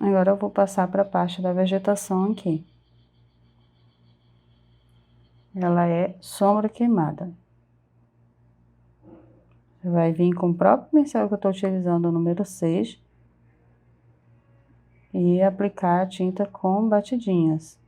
Agora eu vou passar para a parte da vegetação aqui. Ela é sombra queimada. Você vai vir com o próprio pincel que eu estou utilizando, o número 6, e aplicar a tinta com batidinhas.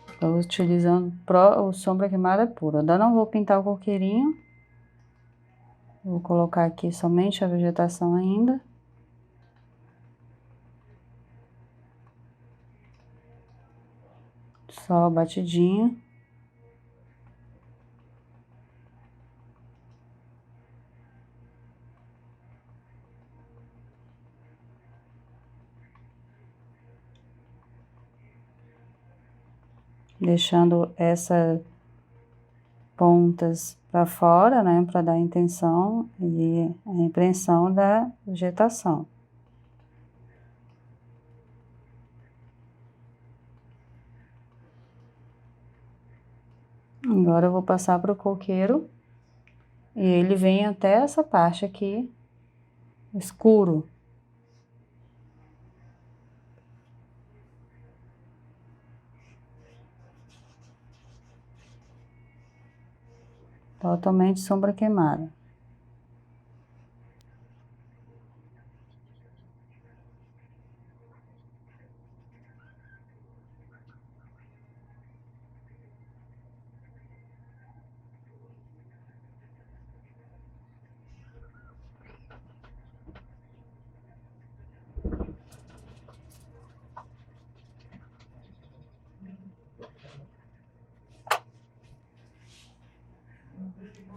Estou utilizando o sombra queimada pura. Ainda não vou pintar o coqueirinho. Vou colocar aqui somente a vegetação ainda. Só batidinho. Deixando essas pontas para fora, né, para dar a intenção e a impressão da vegetação. Agora eu vou passar para o coqueiro e ele vem até essa parte aqui, escuro. Totalmente sombra queimada.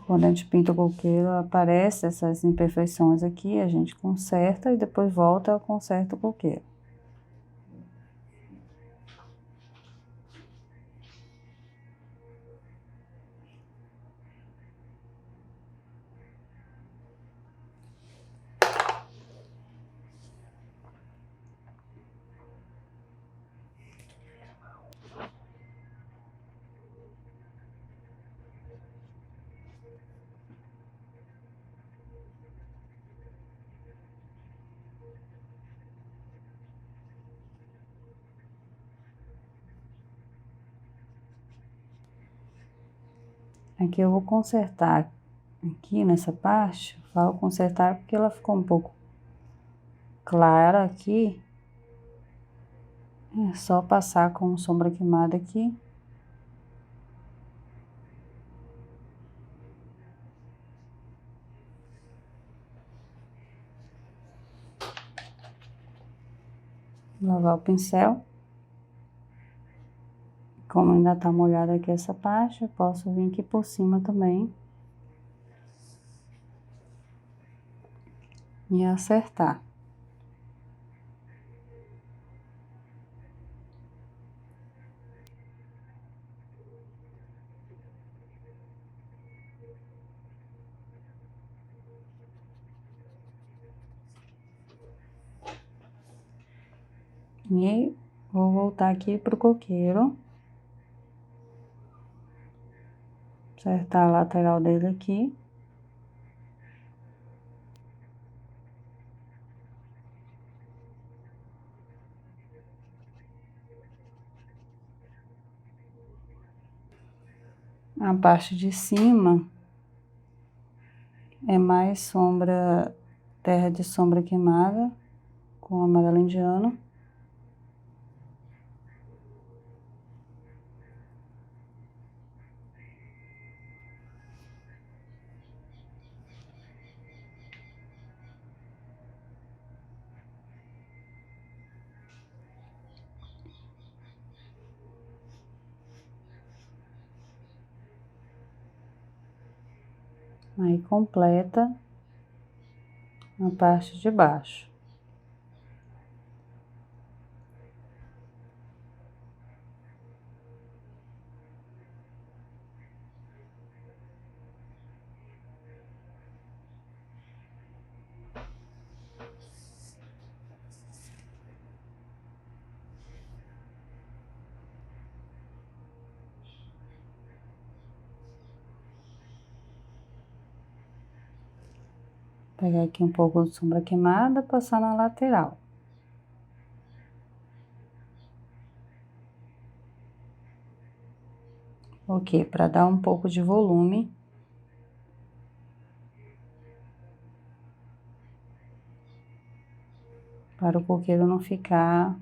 Quando a gente pinta o coqueiro, aparece essas imperfeições aqui, a gente conserta e depois volta e conserta o coqueiro. Aqui eu vou consertar, aqui nessa parte, eu falo consertar porque ela ficou um pouco clara aqui. É só passar com sombra queimada aqui. Lavar o pincel. Como ainda tá molhada aqui essa parte, eu posso vir aqui por cima também. E acertar. E vou voltar aqui pro coqueiro. Acertar a lateral dele aqui. A parte de cima é mais sombra, terra de sombra queimada com amarelo indiano. Aí completa a parte de baixo. Pegar aqui um pouco de sombra queimada, passar na lateral. O quê? Para dar um pouco de volume. Para o coqueiro não ficar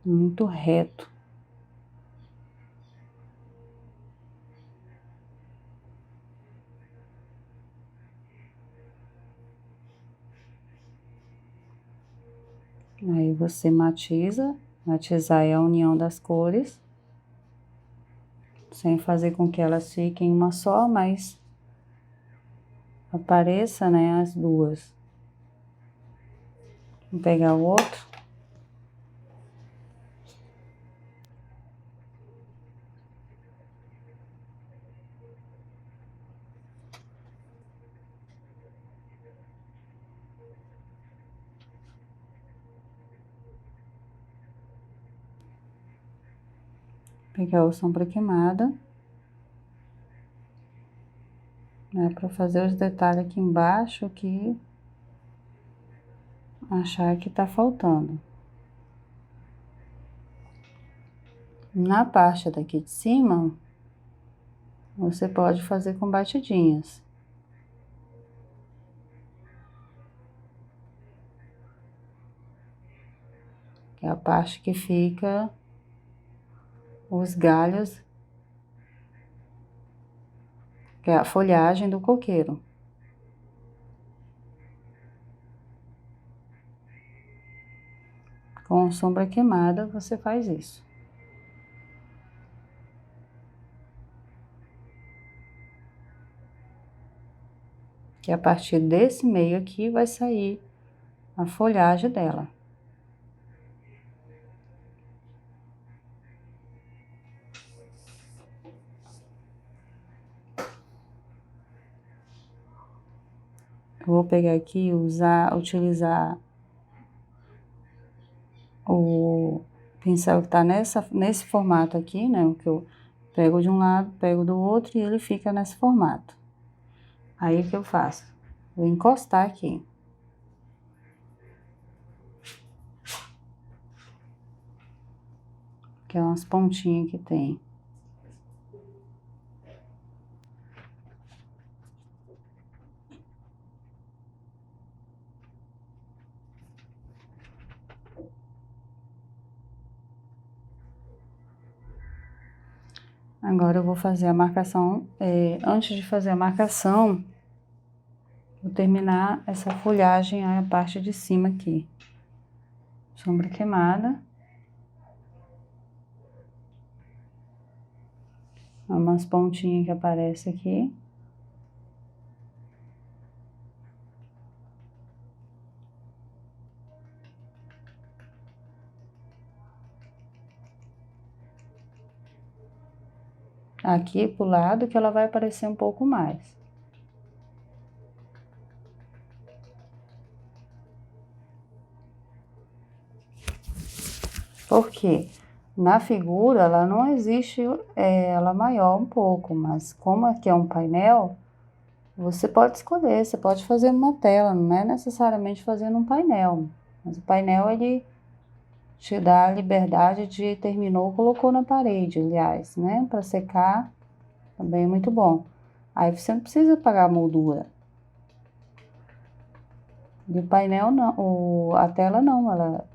muito reto. Aí você matiza, matizar é a união das cores, sem fazer com que elas fiquem uma só, mas apareça, né, as duas. Vou pegar o outro. Pegar o sombra queimada, né, para fazer os detalhes aqui embaixo que achar que tá faltando. Na parte daqui de cima, você pode fazer com batidinhas. Que é a parte que fica os galhos, que é a folhagem do coqueiro. Com sombra queimada, você faz isso. Que a partir desse meio aqui vai sair a folhagem dela. Eu vou pegar aqui e utilizar o pincel que tá nesse formato aqui, né? O que eu pego de um lado, pego do outro e ele fica nesse formato. Aí o que eu faço? Vou encostar aqui. Que é umas pontinhas que tem. Agora eu vou fazer a marcação, antes de fazer a marcação, vou terminar essa folhagem, a parte de cima aqui. Sombra queimada. Umas pontinhas que aparecem aqui. Aqui pro lado que ela vai aparecer um pouco mais. Por quê? Na figura, ela não existe, ela maior um pouco, mas como aqui é um painel, você pode escolher, você pode fazer numa tela, não é necessariamente fazer num painel. Mas o painel, ele te dá a liberdade de terminou, colocou na parede, aliás, né? Para secar, também é muito bom. Aí você não precisa pagar a moldura. E o painel não, a tela não, ela...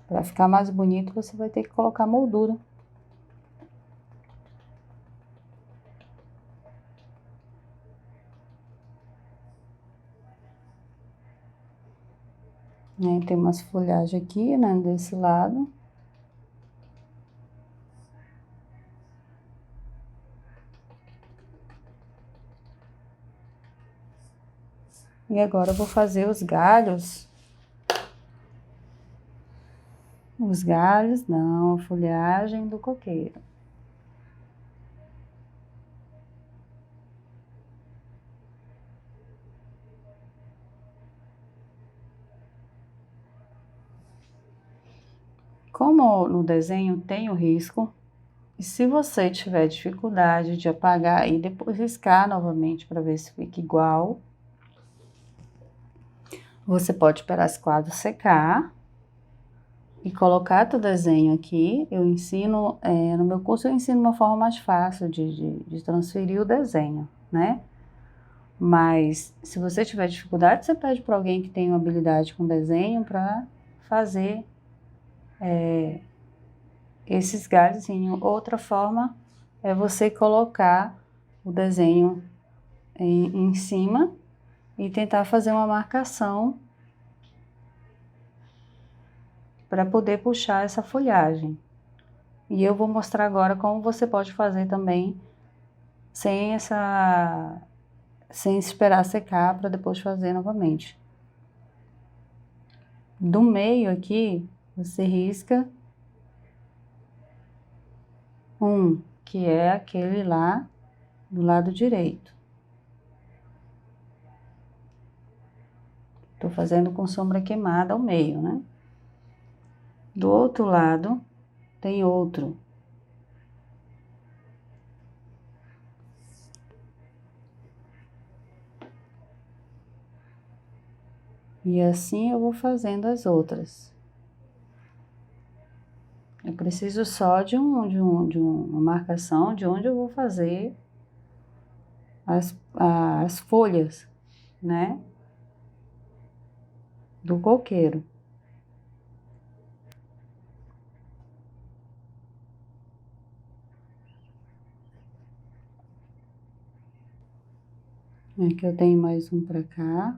Para ficar mais bonito, você vai ter que colocar moldura. Tem umas folhagens aqui, né, desse lado. E agora eu vou fazer os galhos. Os galhos, não, a folhagem do coqueiro. Como no desenho tem o risco, e se você tiver dificuldade de apagar e depois riscar novamente para ver se fica igual, Você pode esperar esse quadro secar e colocar teu desenho aqui. Eu ensino, no meu curso eu ensino uma forma mais fácil de transferir o desenho, né? Mas se você tiver dificuldade, você pede para alguém que tenha uma habilidade com desenho para fazer esses galhos. Outra forma é você colocar o desenho em cima e tentar fazer uma marcação para poder puxar essa folhagem. E eu vou mostrar agora como você pode fazer também sem esperar secar para depois fazer novamente. Do meio aqui, você risca que é aquele lá do lado direito. Tô fazendo com sombra queimada ao meio, né? Do outro lado, tem outro. E assim eu vou fazendo as outras. Eu preciso só de uma marcação de onde eu vou fazer as folhas, né? Do coqueiro. Aqui eu tenho mais um pra cá.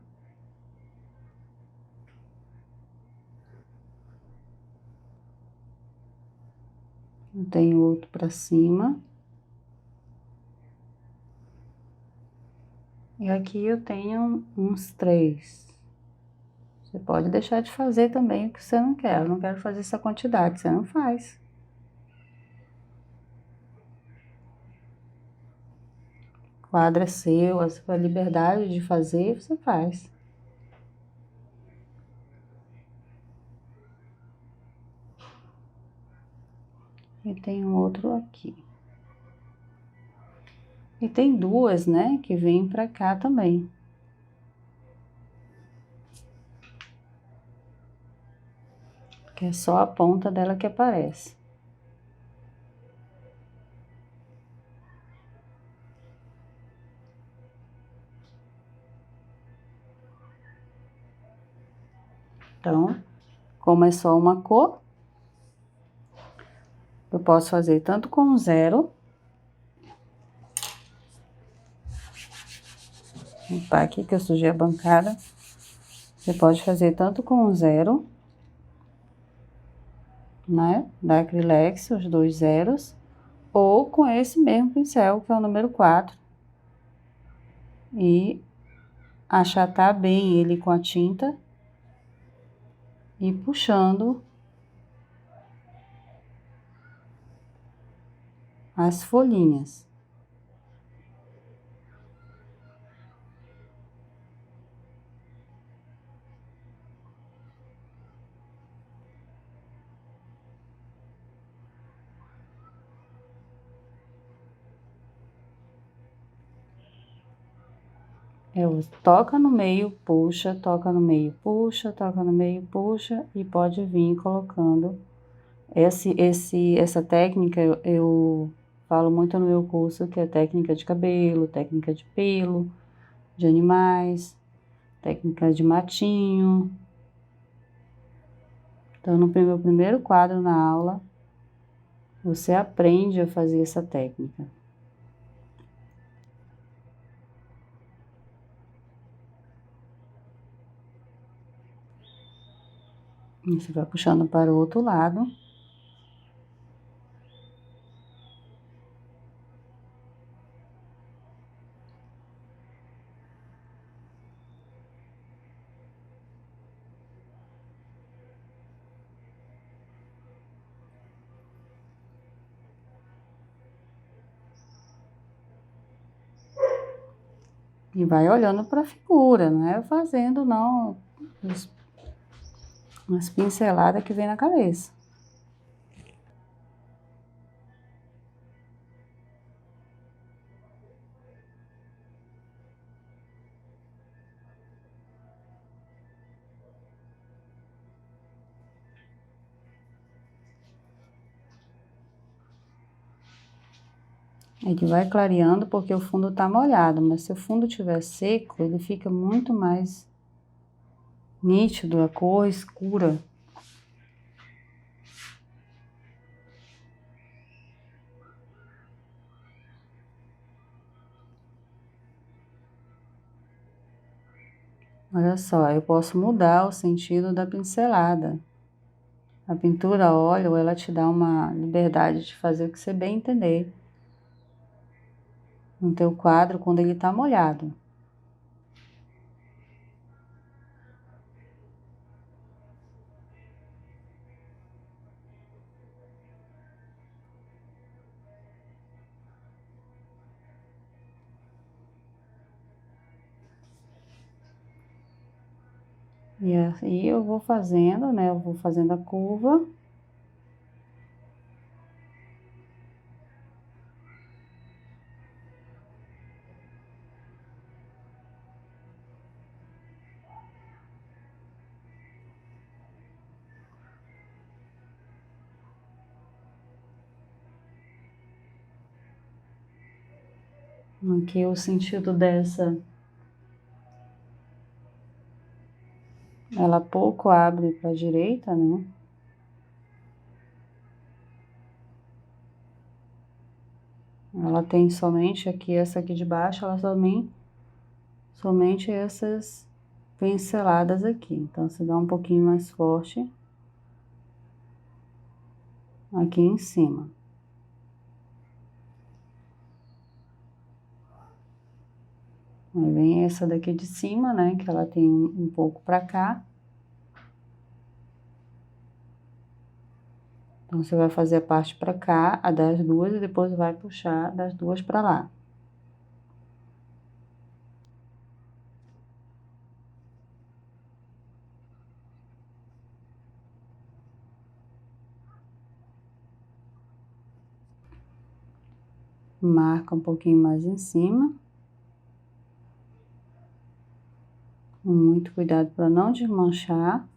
Eu tenho outro pra cima. E aqui eu tenho uns 3. Você pode deixar de fazer também o que você não quer. Eu não quero fazer essa quantidade, você não faz. O quadro é seu, a sua liberdade de fazer, você faz. E tem um outro aqui. E tem duas, né, que vêm pra cá também. Que é só a ponta dela que aparece. Então, como é só uma cor, eu posso fazer tanto com 0. Vou limpar aqui que eu sujei a bancada. Você pode fazer tanto com 0, né, da Acrylex, os 2 zeros, ou com esse mesmo pincel, que é o número 4. E achatar bem ele com a tinta e puxando as folhinhas. Eu toca no meio, puxa, toca no meio, puxa, toca no meio, puxa, e pode vir colocando. Essa técnica eu falo muito no meu curso, que é técnica de cabelo, técnica de pelo, de animais, técnica de matinho. Então, no meu primeiro quadro na aula, você aprende a fazer essa técnica. Você vai puxando para o outro lado. E vai olhando para a figura, não é fazendo, não, umas pinceladas que vem na cabeça. Ele vai clareando porque o fundo tá molhado, mas se o fundo tiver seco, ele fica muito mais nítido, a cor escura. Olha só, eu posso mudar o sentido da pincelada. A pintura a óleo, ela te dá uma liberdade de fazer o que você bem entender no teu quadro quando ele tá molhado. E aí eu vou fazendo, né? Eu vou fazendo a curva. Aqui o sentido dessa, ela pouco abre para a direita, né? Ela tem somente aqui, essa aqui de baixo, ela somente essas pinceladas aqui. Então, você dá um pouquinho mais forte aqui em cima. Aí vem essa daqui de cima, né? Que ela tem um pouco pra cá. Então, você vai fazer a parte pra cá, a das duas, e depois vai puxar das duas pra lá. Marca um pouquinho mais em cima. Com muito cuidado para não desmanchar.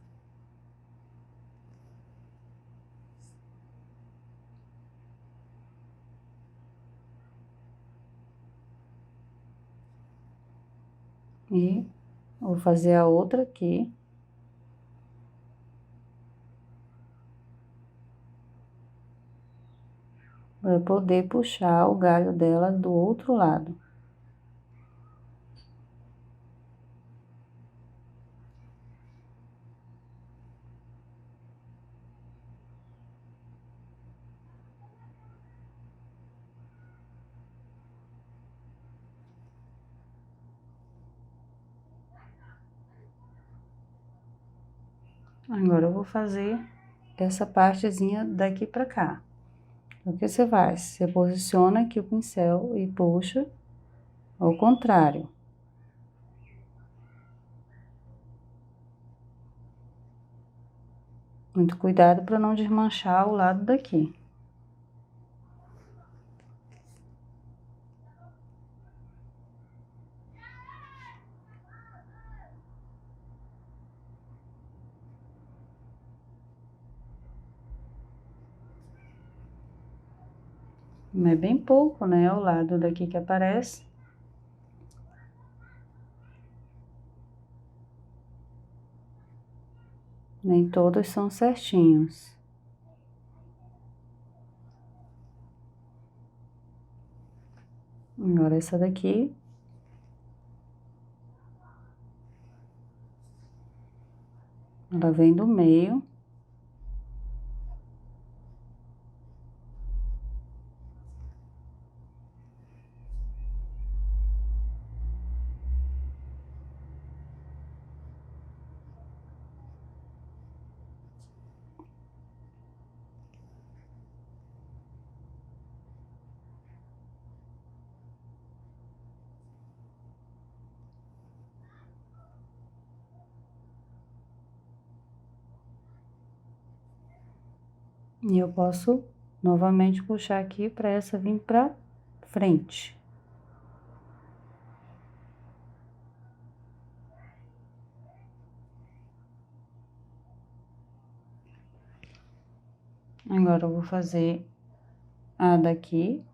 E vou fazer a outra aqui. Para poder puxar o galho dela do outro lado. Agora eu vou fazer essa partezinha daqui pra cá. O que você faz? Você posiciona aqui o pincel e puxa ao contrário. Muito cuidado para não desmanchar o lado daqui. Mas é bem pouco, né? O lado daqui que aparece. Nem todos são certinhos. Agora essa daqui. Ela vem do meio. E eu posso novamente puxar aqui para essa vir pra frente. Agora eu vou fazer a daqui.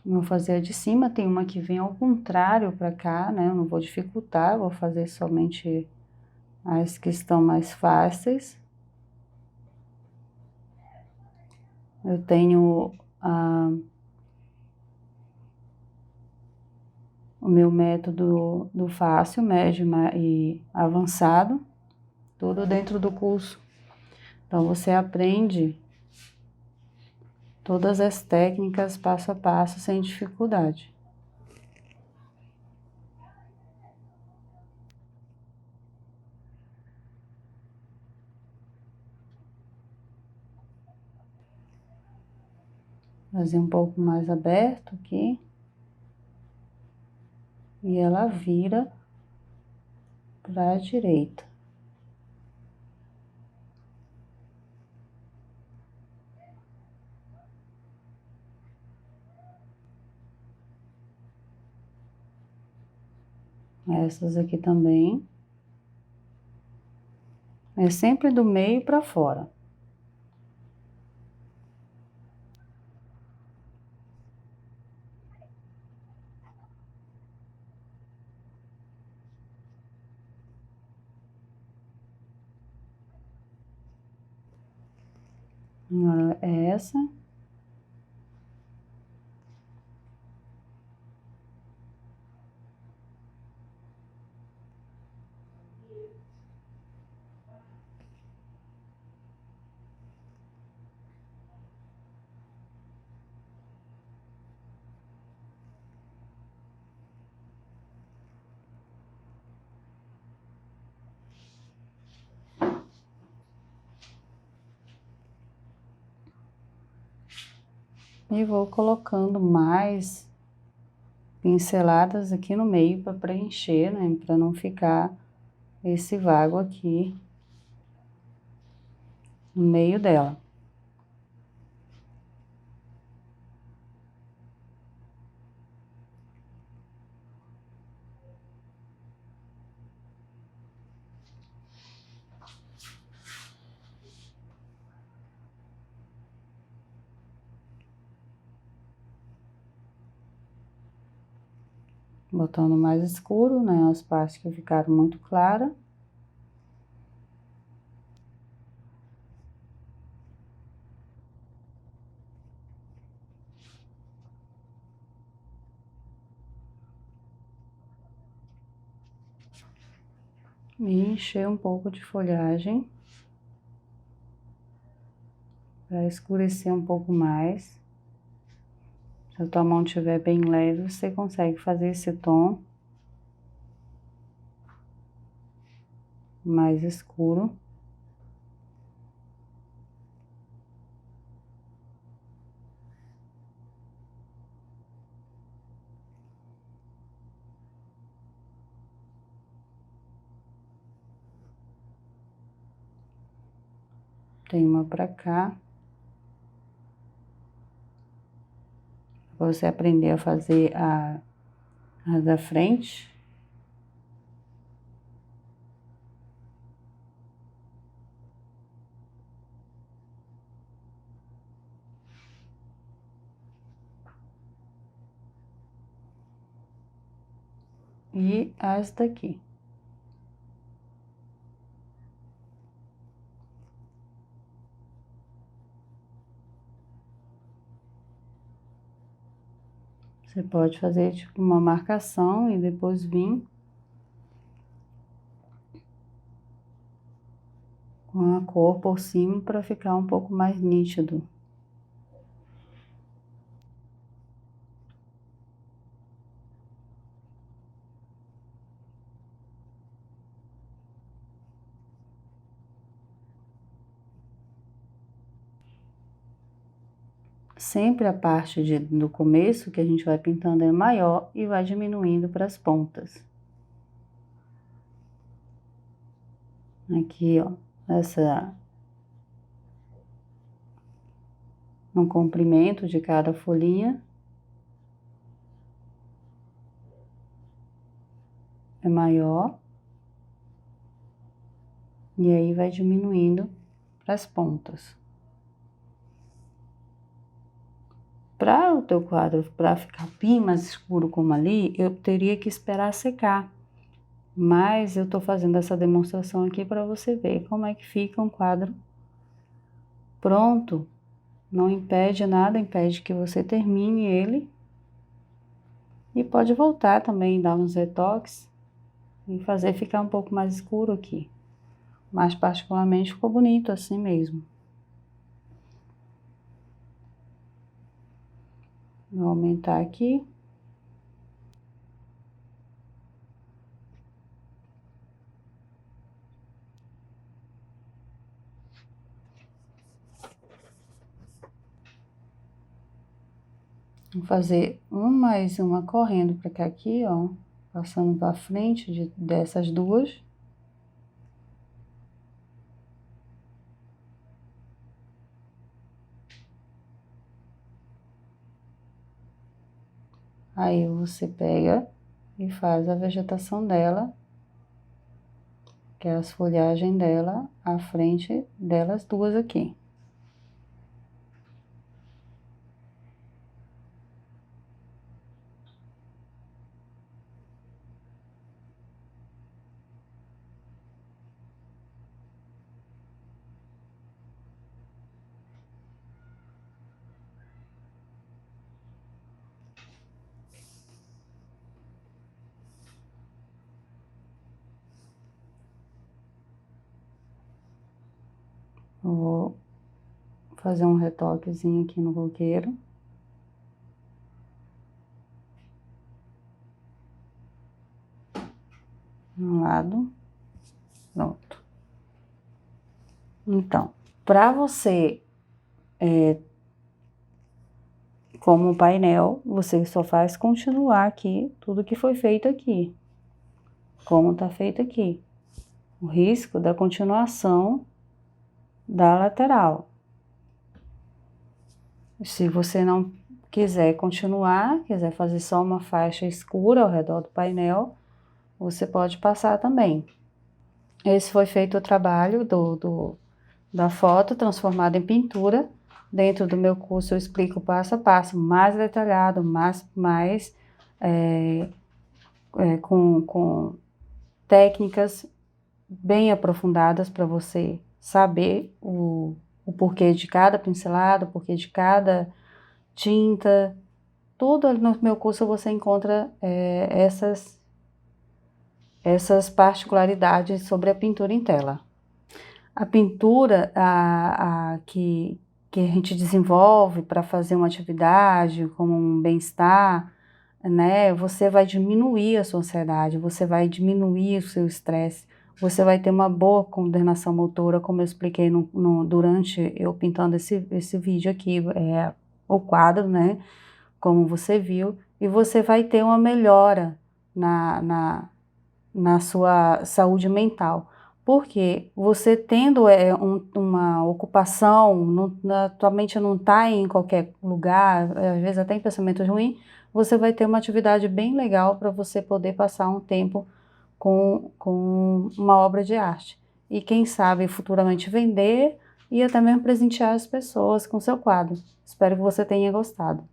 Vou fazer a de cima, tem uma que vem ao contrário para cá, né? Eu não vou dificultar, vou fazer somente as que estão mais fáceis. Eu tenho o meu método do fácil, médio e avançado, tudo dentro do curso. Então, você aprende todas as técnicas passo a passo, sem dificuldade. Fazer um pouco mais aberto aqui. E ela vira para a direita. Essas aqui também. É sempre do meio para fora. Agora é essa. E vou colocando mais pinceladas aqui no meio para preencher, né? Para não ficar esse vago aqui no meio dela. Botando mais escuro, né? As partes que ficaram muito claras. E encher um pouco de folhagem. Para escurecer um pouco mais. Se a tua mão estiver bem leve, você consegue fazer esse tom mais escuro. Tem uma pra cá. Pra você aprender a fazer a da frente. E as daqui. Você pode fazer tipo uma marcação e depois vir com a cor por cima para ficar um pouco mais nítido. Sempre a parte do começo que a gente vai pintando é maior e vai diminuindo para as pontas. Aqui, ó, no comprimento de cada folhinha. É maior. E aí vai diminuindo para as pontas. Para o teu quadro, para ficar bem mais escuro como ali, eu teria que esperar secar. Mas eu tô fazendo essa demonstração aqui para você ver como é que fica um quadro pronto. Não impede nada, impede que você termine ele. E pode voltar também, dar uns retoques e fazer ficar um pouco mais escuro aqui. Mas particularmente ficou bonito assim mesmo. Vou aumentar aqui. Vou fazer mais uma correndo para cá aqui, ó, passando para frente dessas duas. Aí você pega e faz a vegetação dela, que é as folhagens dela, à frente delas duas aqui. Vou fazer um retoquezinho aqui no coqueiro. Um lado. Pronto. Então, para você, como painel, você só faz continuar aqui tudo que foi feito aqui. Como tá feito aqui. O risco da continuação da lateral. Se você não quiser continuar, quiser fazer só uma faixa escura ao redor do painel, você pode passar também. Esse foi feito o trabalho da foto transformada em pintura. Dentro do meu curso eu explico passo a passo, mais detalhado, com técnicas bem aprofundadas para você saber o porquê de cada pincelada, o porquê de cada tinta. Tudo no meu curso você encontra essas particularidades sobre a pintura em tela. A pintura que a gente desenvolve para fazer uma atividade, como um bem-estar, né? Você vai diminuir a sua ansiedade, você vai diminuir o seu estresse, você vai ter uma boa coordenação motora, como eu expliquei durante eu pintando esse vídeo aqui, o quadro, né? Como você viu, e você vai ter uma melhora na sua saúde mental. Porque você tendo uma ocupação, tua mente não está em qualquer lugar, às vezes até em pensamentos ruins, você vai ter uma atividade bem legal para você poder passar um tempo com uma obra de arte. E quem sabe futuramente vender e até mesmo presentear as pessoas com seu quadro. Espero que você tenha gostado.